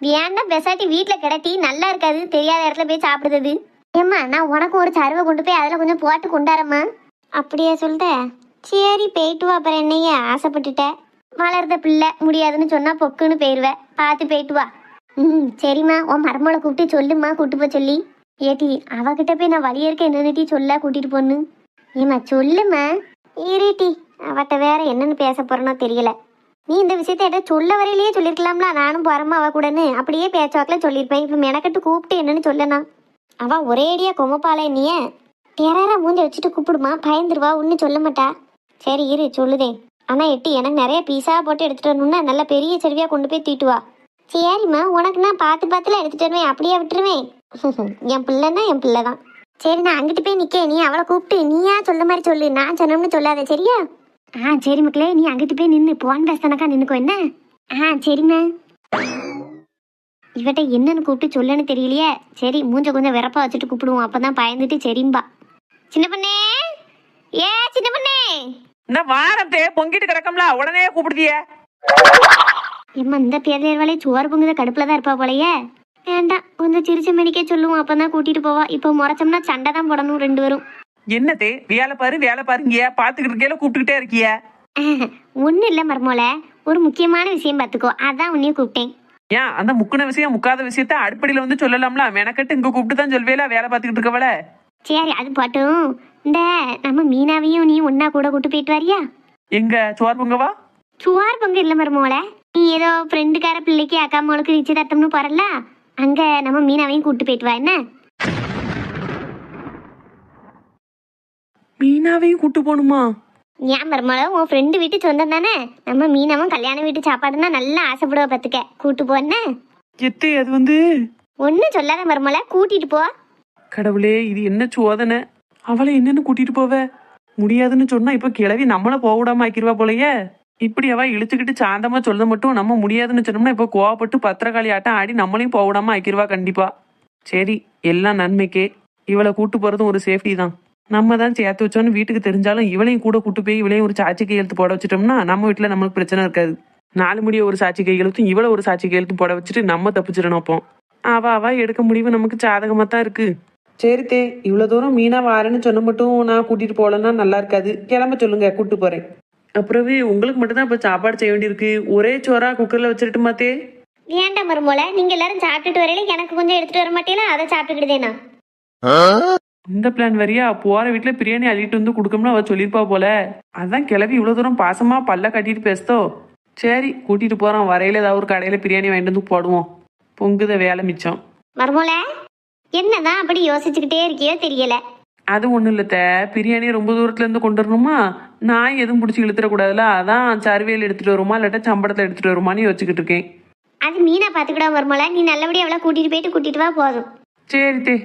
வேண்டாம் பெசாட்டி வீட்டுல கிடத்தி நல்லா இருக்காது, தெரியாத இடத்துல போய் சாப்பிடுறது. ஏம்மா நான் உனக்கு ஒரு சருவை கொண்டு போய் அதில் கொஞ்சம் போட்டு கொண்டாரம்மா. அப்படியே சொல்லிட்ட, சரி போயிட்டு வா. அப்புறம் என்னைய ஆசைப்பட்டுட்ட, வளர்ந்த பிள்ளை முடியாதுன்னு சொன்னா பொக்குன்னு போயிடுவேன், பார்த்து போயிட்டு வா. சரிம்மா, உன் மருமகளை கூப்பிட்டு சொல்லுமா, கூட்டு போய் சொல்லி. ஏட்டி அவகிட்ட போய் நான் வழியே இருக்க என்னன்னுட்டி சொல்ல கூட்டிட்டு போன்னு. ஏம்மா சொல்லுமா. ஏறிட்டி அவட்ட வேற என்னன்னு பேச போறேனோ தெரியல. நீ இந்த விஷயத்த என்கிட்ட சொல்ல வரையிலேயே சொல்லியிருக்கலாம்ல, நானும் போறேம்மா அவ கூடன்னு. அப்படியே பேச்சுவாக்கில் சொல்லியிருப்பேன். இப்போ மெனக்கட்டு கூப்பிட்டு என்னன்னு சொல்லனா? அவ ஒரேடியா கொமப்பாள நீ டெரரா மூஞ்ச வச்சுட்டு கூப்பிடுமா, பயந்துருவா, ஒன்னும் சொல்ல மாட்டா. சரி இரு சொல்லுதேன். ஆனா எட்டி எனக்கு நிறைய பீஸா போட்டு எடுத்துட்டு வரணும்னா நல்ல பெரிய செருவியா கொண்டு போய் தீட்டு வா. சரிம்மா, உனக்கு நான் பார்த்து பார்த்துல எடுத்துட்டு வருவேன், அப்படியே விட்டுருவேன். என் பிள்ளைன்னா என் பிள்ளை தான். சரி நான் அங்கிட்டு போய் நிக்க, நீ அவளை கூப்பிட்டு நீயா சொல்ல மாதிரி சொல்லு, நான் சொன்னோம்னு சொல்லாத சரியா? சரி மக்களே, நீ அங்கிட்டு போய் நின்று போன் பேசனக்கா நின்னுக்கோ என்ன. சரிம்மா. இவட்ட என்னன்னு கூப்பிட்டு சொல்லன்னு தெரியலையே. சரி மூஞ்ச கொஞ்சம் விறப்பா வச்சுட்டு கூப்பிடுவோம், அப்பதான் பயந்துட்டு சரிம்பா. சின்ன பொண்ணே, ஏ சின்ன பொண்ணே. இந்த வாரத்தே பொங்கிட்டு கிடக்கம்ல, உடனே கூப்பிடுதிய. எம்மா இந்த பேரையே சோறு பொங்குத கடுப்புலதான் இருப்பா போலையே. வேண்டாம், கொஞ்சம் சிரிச்ச மணிக்கே சொல்லுவோம், அப்பதான் கூட்டிட்டு போவா. இப்போ முறைச்சோம்னா சண்டை தான் போடணும் ரெண்டு பேரும். என்னத்தே வேலை பாருங்க, பாத்துக்கிட்டு இருக்கையில கூப்பிட்டுக்கிட்டே இருக்கிய. ஒன்னும் இல்ல மருமோல, ஒரு முக்கியமான விஷயம் பாத்துக்கோ, அதான் உன்னையும் கூப்பிட்டேன். ஏன் அந்த முக்குன விஷயம் முக்காத விஷயத்த அடுப்படியில வந்து சொல்லலாம்ல, மெனக்கட்டு இங்க கூப்பிட்டு தான் சொல்வேல வேலை பார்த்துக்கிட்டு இருக்கவள. சரி அது பாட்டும், இந்த நம்ம மீனாவையும் நீ ஒன்னா கூட கூட்டு போயிட்டு வரியா? எங்க சோறு பொங்கவா? சுவார் பொங்க இல்ல மருமோல, நீ ஏதோ ஃப்ரெண்டுக்கார பிள்ளைக்கு அக்கா அம்மாவுக்கு நிச்சயதார்த்தம்னு போறல, அங்க நம்ம மீனாவையும் கூட்டு போயிட்டு வா என்ன. மீனாவையும் கூட்டு போகணுமா? ஏன் மருமோல, உன் ஃப்ரெண்டு வீட்டு சொந்தம் தானே, நம்ம மீனாவும் கல்யாண வீட்டு சாப்பாடுன்னா நல்லா ஆசைப்படுவ பத்துக்க, கூட்டு போ என்ன. எத்தே அது வந்து ஒன்னும் சொல்லாத மருமோல, கூட்டிட்டு போ. கடவுளே இது என்ன சோதனை, அவளை என்னன்னு கூட்டிட்டு போவ? முடியாதுன்னு சொன்னா இப்ப கிளவி நம்மள போக விடாம ஆக்கிருவா போலயே. இப்படி அவ இழுத்துக்கிட்டு சாந்தமா சொல்ல மட்டும் நம்ம முடியாதுன்னு சொன்னோம்னா இப்ப கோவப்பட்டு பத்திரகாளி ஆட்டம் ஆடி நம்மளையும் போக விடாம ஆக்கிருவா கண்டிப்பா. சரி எல்லாம் நன்மைக்கே, இவளை கூட்டு போறதும் ஒரு சேஃப்டி தான். நம்ம தான் சேர்த்து வச்சோன்னு வீட்டுக்கு தெரிஞ்சாலும் இவளையும் கூட கூட்டு போய் இவளையும் ஒரு சாட்சி கையெழுத்து போட வச்சுட்டோம்னா நம்ம வீட்டுல நம்மளுக்கு பிரச்சனை இருக்காது. 4 முடிய ஒரு சாட்சி கையெழுத்தும் இவளை ஒரு சாட்சி கையெழுத்தும் போட வச்சுட்டு நம்ம தப்பிச்சிடணும். அப்போ அவ எடுக்க முடிவு நமக்கு சாதகமா தான் இருக்கு. சரி தே, இவ்வளவு தூரம் மீனா வாரேன்னு சொன்ன மட்டும் நான் கூட்டிட்டு போலன்னா நல்லா இருக்காது, கிளம்ப சொல்லுங்க கூட்டு போறேன். அப்புறவே உங்களுக்கு மட்டும் தான் இப்ப சாப்பாடு செய்ய வேண்டியிருக்கு, ஒரே சோறா குக்கர்ல வச்சிருட்டுமா தே? வேண்டாம் மருமோல, நீங்க எல்லாரும் சாப்பிட்டுட்டு வரையில எனக்கு கொஞ்சம் எடுத்துட்டு வர மாட்டேனா, அதை சாப்பிட்டுக்கிட்டேனா. இந்த பிளான் வரியா? போற வீட்டுல பிரியாணி அள்ளிட்டு வந்து கொடுக்கணும்னு அவ சொல்லிருப்பா போல, அதான் கிளவி இவ்வளவு தூரம் பாசமா பல்ல கட்டிட்டு பேசுதோ. சரி கூட்டிட்டு போறோம், வரையில ஏதாவது ஒரு கடையில பிரியாணி வாங்கிட்டு வந்து போடுவோம், பொங்குத வேலை மிச்சம். மருமோல என்னதான் அப்படி யோசிச்சுக்கிட்டே இருக்கியோ தெரியல. அது ஒண்ணும் இல்லத்த, பிரியாணி ரொம்ப தூரத்துல இருந்து கொண்டு வரணுமா, நான் எதுவும் பிடிச்சி இழுத்துடக்கூடாதுல, அதான் சர்வேல் எடுத்துட்டு வருமா இல்லாட்டா சம்பளத்தை எடுத்துட்டு வருமானு யோசிச்சுக்கிட்டு இருக்கேன். அது மீனா பாத்துக்கிடா மருமோல, நீ நல்லபடியா அவளை கூட்டிட்டு போயிட்டு கூட்டிட்டு வா போதும். சரி தே,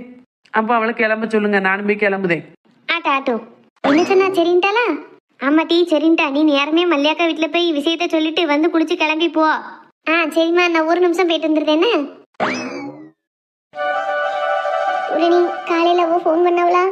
அப்ப அவளை கிளம்ப சொல்லுங்க, நானும் போய் கிளம்புதேன். ஆட்டும் என்ன சொன்னா சரின்ட்டாளா? ஆமா டீ சரின்ட்டா, நீ நேரமே மல்லியாக்கா வீட்டுல போய் விஷயத்த சொல்லிட்டு வந்து குளிச்சு கிளம்பி போ. சரிம்மா, நான் ஒரு நிமிஷம் போயிட்டு வந்துருந்தேன்னு. நீ காலையில ஃபோன் பண்ணவளா?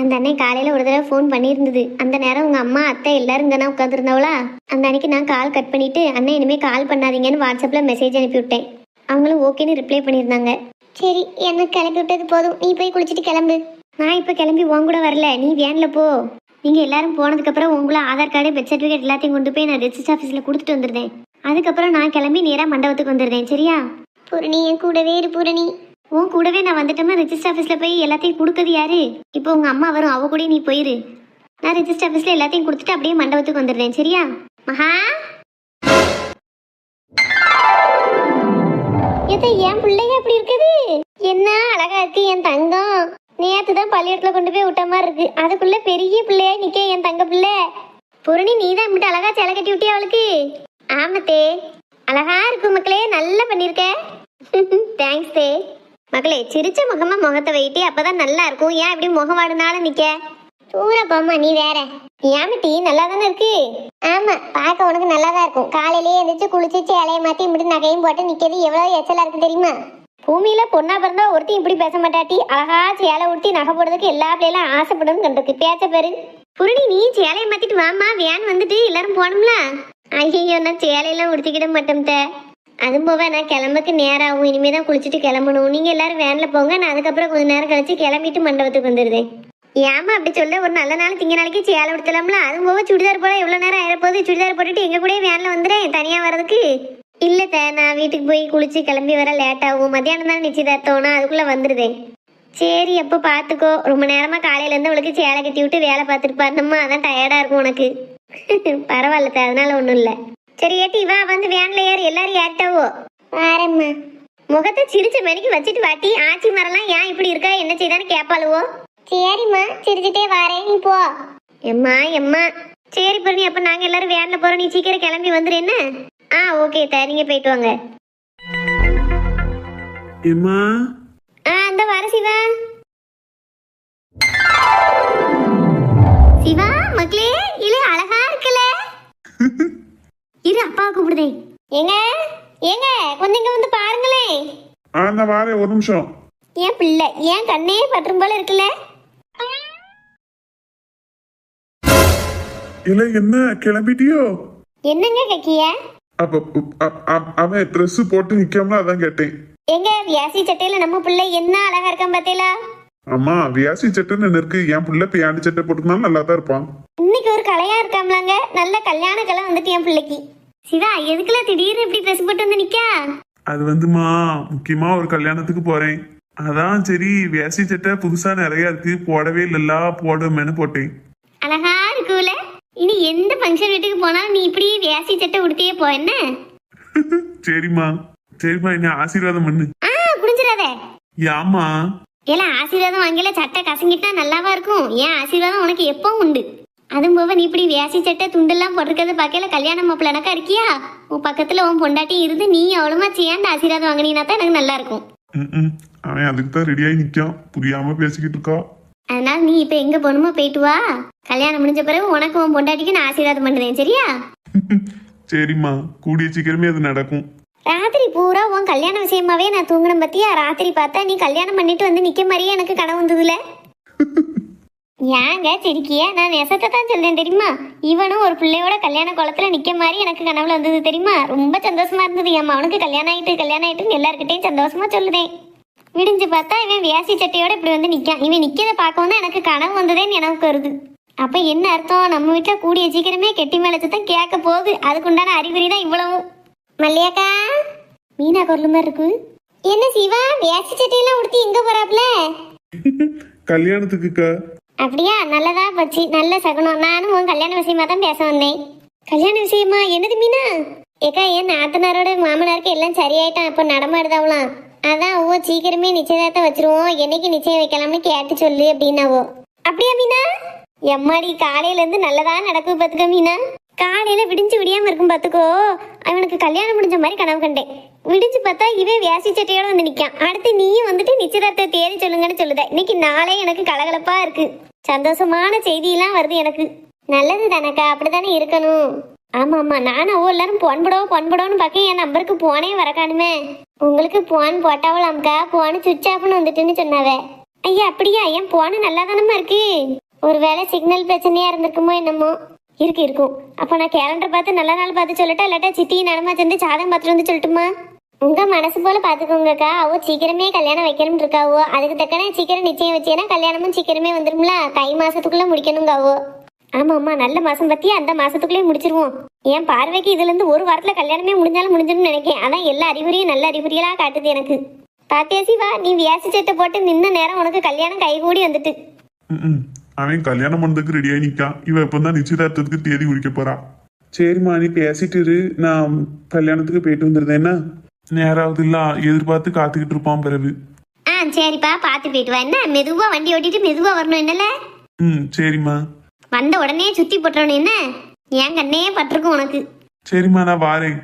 அந்த அன்னை காலையில ஒரு தடவை ஃபோன் பண்ணியிருந்தது. அந்த நேரம் உங்க அம்மா அத்தை எல்லாரும் இங்கே உட்காந்துருந்தவளா. அந்த அன்னைக்கு நான் கால் கட் பண்ணிட்டு அண்ணன் இனிமே கால் பண்ணாதீங்கன்னு வாட்ஸ்அப்ல மெசேஜ் அனுப்பி விட்டேன். அவங்களும் ஓகேன்னு ரிப்ளை பண்ணியிருந்தாங்க. சரி எனக்கு கிளம்பி விட்டது போதும், நீ போய் குளிச்சுட்டு கிளம்பு. நான் இப்போ கிளம்பி உன் கூட வரல, நீ வேன்ல போ. நீங்க எல்லாரும் போனதுக்கப்புறம் உங்களை ஆதார் கார்டு பெர்த் சர்டிஃபிகேட் எல்லாத்தையும் கொண்டு போய் நான் ரெஜிஸ்டர் ஆஃபீஸில் கொடுத்துட்டு வந்துருந்தேன். அதுக்கப்புறம் நான் கிளம்பி நேராக மண்டபத்துக்கு வந்துருந்தேன். சரியா பூரணி? என் கூடவே இரு பூரணி. உன் கூடவே நான் வந்துட்டோம்னா ரெஜிஸ்டர் ஆஃபீஸில் போய் எல்லாத்தையும் கொடுக்குறது யாரு? இப்போ உங்கள் அம்மா வரும், அவ கூட நீ போயிரு. நான் ரெஜிஸ்டர் ஆஃபீஸில் எல்லாத்தையும் கொடுத்துட்டு அப்படியே மண்டபத்துக்கு வந்துடுறேன். சரியா மகா? என் பிள்ளைங்க அப்படி இருக்குது, என்ன அழகா இருக்கு என் தங்கம். நேற்று தான் பள்ளியிடத்துல கொண்டு போய் விட்ட மாதிரி இருக்கு, அதுக்குள்ள பெரிய பிள்ளையா நிக்க என் தங்க பிள்ளை. பூரணி நீ தான் இப்படி அழகா சேலை கட்டி விட்டியா அவளுக்கு? ஆமத்தே, அழகா இருக்கு மக்களே, நல்லா பண்ணிருக்க. தேங்க்ஸ் தே. மக்களே சிரிச்ச முகமா முகத்தை வைட்டி, அப்பதான் நல்லா இருக்கும். ஏன் இப்படி முகம் வாடுனாலும் நிக்க? தூரப்பாம்மா நீ வேற. ஏமட்டி நல்லா தானே இருக்கு? ஆமா பார்க்க உனக்கு நல்லா தான் இருக்கும். காலையிலேயே எந்திரிச்சு குளிச்சு சேலையை மாத்தி இப்படி நகையும் போட்டு நிக்கிறது எவ்வளவு எச்சலா இருக்கு தெரியுமா? பூமியில பொண்ணா பிறந்தா ஒருத்தையும் இப்படி பேச மாட்டாட்டி. அழகா சேலை உடுத்தி நகை போடுறதுக்கு எல்லா பிள்ளைகளும் ஆசைப்படும் கண்டிருக்கு. பேச்ச பேரு புரணி, நீ சேலையை மாத்திட்டு வாமா, வேன் வந்துட்டு எல்லாரும் போகணும்ல. ஐயோ நான் சேலையெல்லாம் உடுத்திக்கிட மாட்டோம். அதுவும் போக நான் கிளம்புக்கு நேரம் ஆகும். இனிமே தான் குளிச்சுட்டு கிளம்பணும். நீங்க எல்லாரும் வேன்ல போங்க, நான் அதுக்கப்புறம் கொஞ்ச நேரம் கழிச்சு கிளம்பிட்டு மண்டபத்துக்கு வந்துடுறேன். ஏமா அப்படி சொல்ல? ஒரு நல்ல நாள் திங்க நாளைக்கு சேலை உடுத்தலாம்ல. அதுவும் போக சுடிதார் போல எவ்வளவு நேரம் ஆயிரப்போகுது. சுடிதார் போட்டுட்டு எங்க கூட வேன்ல வந்துடுறேன் தனியா வர்றதுக்கு. இல்ல நான் வீட்டுக்கு போய் குளிச்சு கிளம்பி வர லேட் ஆகும். மத்தியானம் தான் நிச்சயதார்த்தம்னா அதுக்குள்ள வந்துடுதேன். சரி அப்போ பாத்துக்கோ. ரொம்ப நேரமா காலையில இருந்து அவளுக்கு சேலை கட்டி விட்டு வேலை பார்த்துட்டு பாருமா, அதான் டயர்டா இருக்கும் உனக்கு. பரவாயில்ல அதனால ஒண்ணும் இல்ல. சரி ஏட்டி வா, வந்து வேன்ல ஏறு. எல்லாரும் ஏறிட்டாவோ? வாரம்மா. முகத்தை சிரிச்ச மணிக்கு வச்சுட்டு வாட்டி. ஆச்சி மரம்லாம் ஏன் இப்படி இருக்கா, என்ன செய்தான்னு கேப்பாளுவோ. சரிம்மா சிரிச்சுட்டே வாரேன், நீ போ. எம்மா எம்மா. சரி பண்ணி, அப்ப நாங்க எல்லாரும் வேன்ல போறோம். நீ சீக்கிரம் கிளம்பி வந்துரு என்ன? ஓகே நீங்க போயிட்டு வாங்க. ஏம்மா அந்த வர சிவா. சிவா மக்களே, இல்ல அழகா இருக்கல. இரு அப்பா கூப்பிடுதே. ஏங்க ஏங்க கொஞ்சம் இங்க வந்து பாருங்களேன். நான் வாரேன், ஒரு நிமிஷம். ஏன் பிள்ளை ஏன் கண்ணே பற்றும் போல இருக்குல்ல? இல்ல என்ன கிளம்பிட்டியோ? என்னங்க கக்கிய? அவன் ட்ரெஸ் போட்டு நிக்காமல அதான் கேட்டேன். எங்க வியாசி சட்டையில நம்ம பிள்ளை என்ன அழகா இருக்கான் பாத்தீங்களா? அம்மா வியாசி சட்டைன்னு இருக்கு, என் பிள்ளை பேண்ட் சட்டை போட்டுனாலும் நல்லா தான் இருப்பான். இன்னைக்கு ஒரு கலையா இருக்காம்லாங்க, நல்ல கல்யாண கலை வந்துட்டு என் பிள்ளைக்கு. சிவா எதுக்குல திடீர்னு இப்படி ட்ரெஸ் போட்டு வந்து நிக்கா? அது வந்துமா முக்கியமா ஒரு கல்யாணத்துக்கு போறேன், அதான் சரி வியாசி சட்டை புதுசா நிறைய இருக்கு, போடவே இல்லல்ல போடுமேனு போட்டேன். அழகா இருக்குல்ல? இனி எந்த ஃபங்க்ஷன் வீட்டுக்கு போனாலும் நீ இப்படி வியாசி சட்டை உடுத்தியே போ என்ன? சரிம்மா சரிம்மா, என்ன ஆசீர்வாதம் பண்ணு. குடிஞ்சிடாத. யாமா ஏல ஆசீர்வாதம் வாங்கல, சட்டை கசங்கிட்டா நல்லாவா இருக்கும்? ஏன் ஆசீர்வாதம் உனக்கு எப்பவும் உண்டு. அதுவும் போக நீ இப்படி வியாசி சட்டை துண்டெல்லாம் போட்டிருக்கிறத பார்க்கல கல்யாணம் மாப்பிள்ளனக்கா இருக்கியா? உன் பக்கத்துல உன் பொண்டாட்டி இருந்து நீ அவ்வளவுமா சேர்ந்து ஆசீர்வாதம் வாங்கினீங்கன்னா தான் எனக்கு நல்லா இருக்கும். அவன் அதுக்கு தான் ரெடியாகி நிக்கான், புரியாம பேசிக்கிட்டு இருக்கா. அதனால நீ இப்ப எங்க போகணுமோ போயிட்டு வா. கல்யாணம் முடிஞ்ச பிறகு உனக்கு உன் பொண்டாட்டிக்கு நான் ஆசீர்வாதம் பண்ணுறேன் சரியா? சரிம்மா, கூடிய சீக்கிரமே அது நடக்கும். ராத்திரி பூரா உன் கல்யாண விஷயமாவே நான் தூங்கணும் பத்தியா? ராத்திரி பார்த்தா நீ கல்யாணம் பண்ணிட்டு வந்து நிக்க மாதிரியே எனக்கு கனவு வந்ததுல. ஏங்க சிரிக்கிய? நான் நெசத்தை தான் சொல்றேன் தெரியுமா? இவனும் ஒரு பிள்ளையோட கல்யாண குளத்துல நிக்க மாதிரி எனக்கு கனவுல வந்தது தெரியுமா? ரொம்ப சந்தோஷமா இருந்தது. என் அவனுக்கு கல்யாணம் ஆயிட்டுன்னு எல்லாருக்கிட்டையும் சந்தோஷமா சொல்லுதேன். விடிஞ்சு பார்த்தா இவன் வியாசி சட்டையோட இப்படி வந்து நிக்கான். இவன் நிக்கிறத பார்க்கவும் தான் எனக்கு கனவு வந்ததேன்னு எனக்கு வருது. அப்ப என்ன அர்த்தம்? நம்ம வீட்டுல கூடிய சீக்கிரமே கெட்டி மேலச்சதான் கேட்க போகுது. அதுக்குண்டான அறிகுறி தான் இவ்வளவும். மல்லியாக்கா, மீனா குரல் மாதிரி இருக்கு. என்ன சிவா வியாசி சட்டையெல்லாம் உடுத்தி எங்க போறாப்ல? கல்யாணத்துக்குக்கா. அப்படியா? நல்லதா போச்சு, நல்ல சகுனம். நானும் உன் கல்யாண விஷயமா தான் பேச வந்தேன். கல்யாண விஷயமா? என்னது மீனா? ஏக்கா என் நாத்தனாரோட மாமனாருக்கு எல்லாம் சரியாயிட்டான், இப்ப நடமாடுதாவலாம். அதான் ஓ சீக்கிரமே நிச்சயதார்த்தம் வச்சிருவோம், என்னைக்கு நிச்சயம் வைக்கலாம்னு கேட்டு சொல்லு அப்படின்னாவோ. அப்படியா மீனா? எம்மாடி காலையில இருந்து நல்லதா நடக்கும் பாத்துக்க மீனா. காலையில விடிஞ்சு விடியாம இருக்கும் பாத்துக்கோ. அவனுக்கு கல்யாணம் முடிஞ்ச மாதிரி கனவு கண்டேன். விடிஞ்சு பார்த்தா இவன் வியாசி சட்டையோட வந்து நிக்கான். அடுத்து நீயும் வந்துட்டு நிச்சயதார்த்த தேதி சொல்லுங்கன்னு சொல்லுத. இன்னைக்கு நாளே எனக்கு கலகலப்பா இருக்கு. சந்தோஷமான செய்தியெல்லாம் வருது எனக்கு. நல்லது தானக்கா, அப்படித்தானே இருக்கணும். ஆமா ஆமா, நானும் எல்லாரும் பொன்படோன்னு பார்க்க என் நம்பருக்கு போனே வரக்கானுமே. உங்களுக்கு போன் போட்டாவலாம்க்கா, போனு சுவிட்ச் ஆஃப்னு வந்துட்டுன்னு சொன்னாவே. ஐயா அப்படியா? என் போனு நல்லா தானமா இருக்கு. ஒருவேளை சிக்னல் பிரச்சனையா இருந்திருக்குமோ என்னமோ. இருக்கும். அப்ப நான் கேலண்டர் பார்த்து நல்ல நாள் பார்த்து சொல்லட்டா, இல்லாட்டா சித்தி நடமா சேர்ந்து சாதம் பார்த்துட்டு வந்து சொல்லட்டுமா? உங்க மனசு போல பாத்துக்கோங்கக்கா. அவ சீக்கிரமே கல்யாணம் வைக்கணும் இருக்காவோ. அதுக்கு தக்கன சீக்கிரம் நிச்சயம் வச்சேன்னா கல்யாணமும் சீக்கிரமே வந்துரும்ல. தை மாசத்துக்குள்ள முடிக்கணுங்காவோ. ஆமா ஆமா, நல்ல மாசம் பத்தி அந்த மாசத்துக்குள்ளே முடிச்சிருவோம். என் பார்வைக்கு இதுல இருந்து ஒரு வாரத்துல கல்யாணமே முடிஞ்சாலும் முடிஞ்சிடும் நினைக்கேன். அதான் எல்லா அறிகுறியும் நல்ல அறிகுறியா காட்டுது எனக்கு. பாத்தியா சிவா, நீ வியாசி சட்டை போட்டு நின்ன நேரம் உனக்கு கல்யாணம் கைகூடி வந்துட்டு. அவன் கல்யாணம் பண்ணதுக்கு ரெடியாகி நிக்கான். இவ இப்பதான் நிச்சயதார்த்தத்துக்கு தேதி குறிக்க போறா. சரிம்மா நீ பேசிட்டு இரு, நான் கல்யாணத்துக்கு போயிட்டு வந்துருந்தேன். என்ன நேராவது இல்ல எதிர்பார்த்து காத்துக்கிட்டு இருப்பான் பிறகு. சரிப்பா, பாத்து போயிட்டு வா. என்ன மெதுவா வண்டி ஓட்டிட்டு மெதுவா வரணும் என்னல? சரிம்மா. வந்த உடனே சுத்தி போட்டுறணும் என்ன? என் கண்ணே பட்டிருக்கும் உனக்கு. சரிம்மா நான் வாரேன்.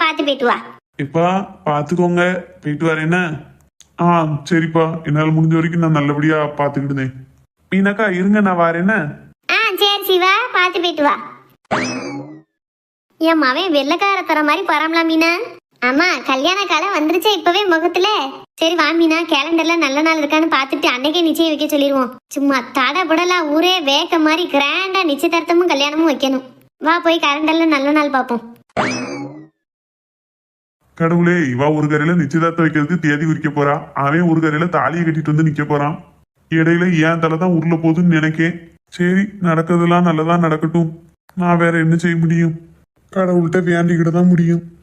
பாத்து போயிட்டு வா. இப்பா பாத்துக்கோங்க, போயிட்டு வரேன் என்ன? சரிப்பா, என்னால முடிஞ்ச வரைக்கும் நான் நல்லபடியா பாத்துக்கிட்டுதேன். மீனாக்கா இருங்க, நான் வாரேன்னா. சரி சிவா, பாத்து போயிட்டு வா. என் மவன் வெள்ளக்கார தர மாதிரி பராமலா மீனா. ஆமா, கல்யாண காலம் வந்துருச்சே இப்பவே முகத்துல. சரி வா மீனா, கேலண்டர்ல நல்ல நாள் இருக்கான்னு பாத்துட்டு அன்னைக்கே நிச்சயம் வைக்க சொல்லிடுவோம். சும்மா தடபுடலாம் ஊரே வேக்க மாதிரி கிராண்டா நிச்சயதார்த்தமும் கல்யாணமும் வைக்கணும். வா போய் கேலண்டர்ல நல்ல நாள் பாப்போம். கடவுளே, இவ ஒரு கரையில நிச்சயதார்த்தம் வைக்கிறதுக்கு தேதி குறிக்க போறா, அவன் ஒரு கரையில தாலியை கட்டிட்டு வந்து நிக்க போறான். இடையில ஏன் தலை தான் உருள போகுதுன்னு நினைக்கேன். சரி, நடக்கிறதுலாம் நல்லதா நடக்கட்டும். நான் வேற என்ன செய்ய முடியும்? கடவுள்கிட்ட வேண்டிக்கிட்டு தான் முடியும்.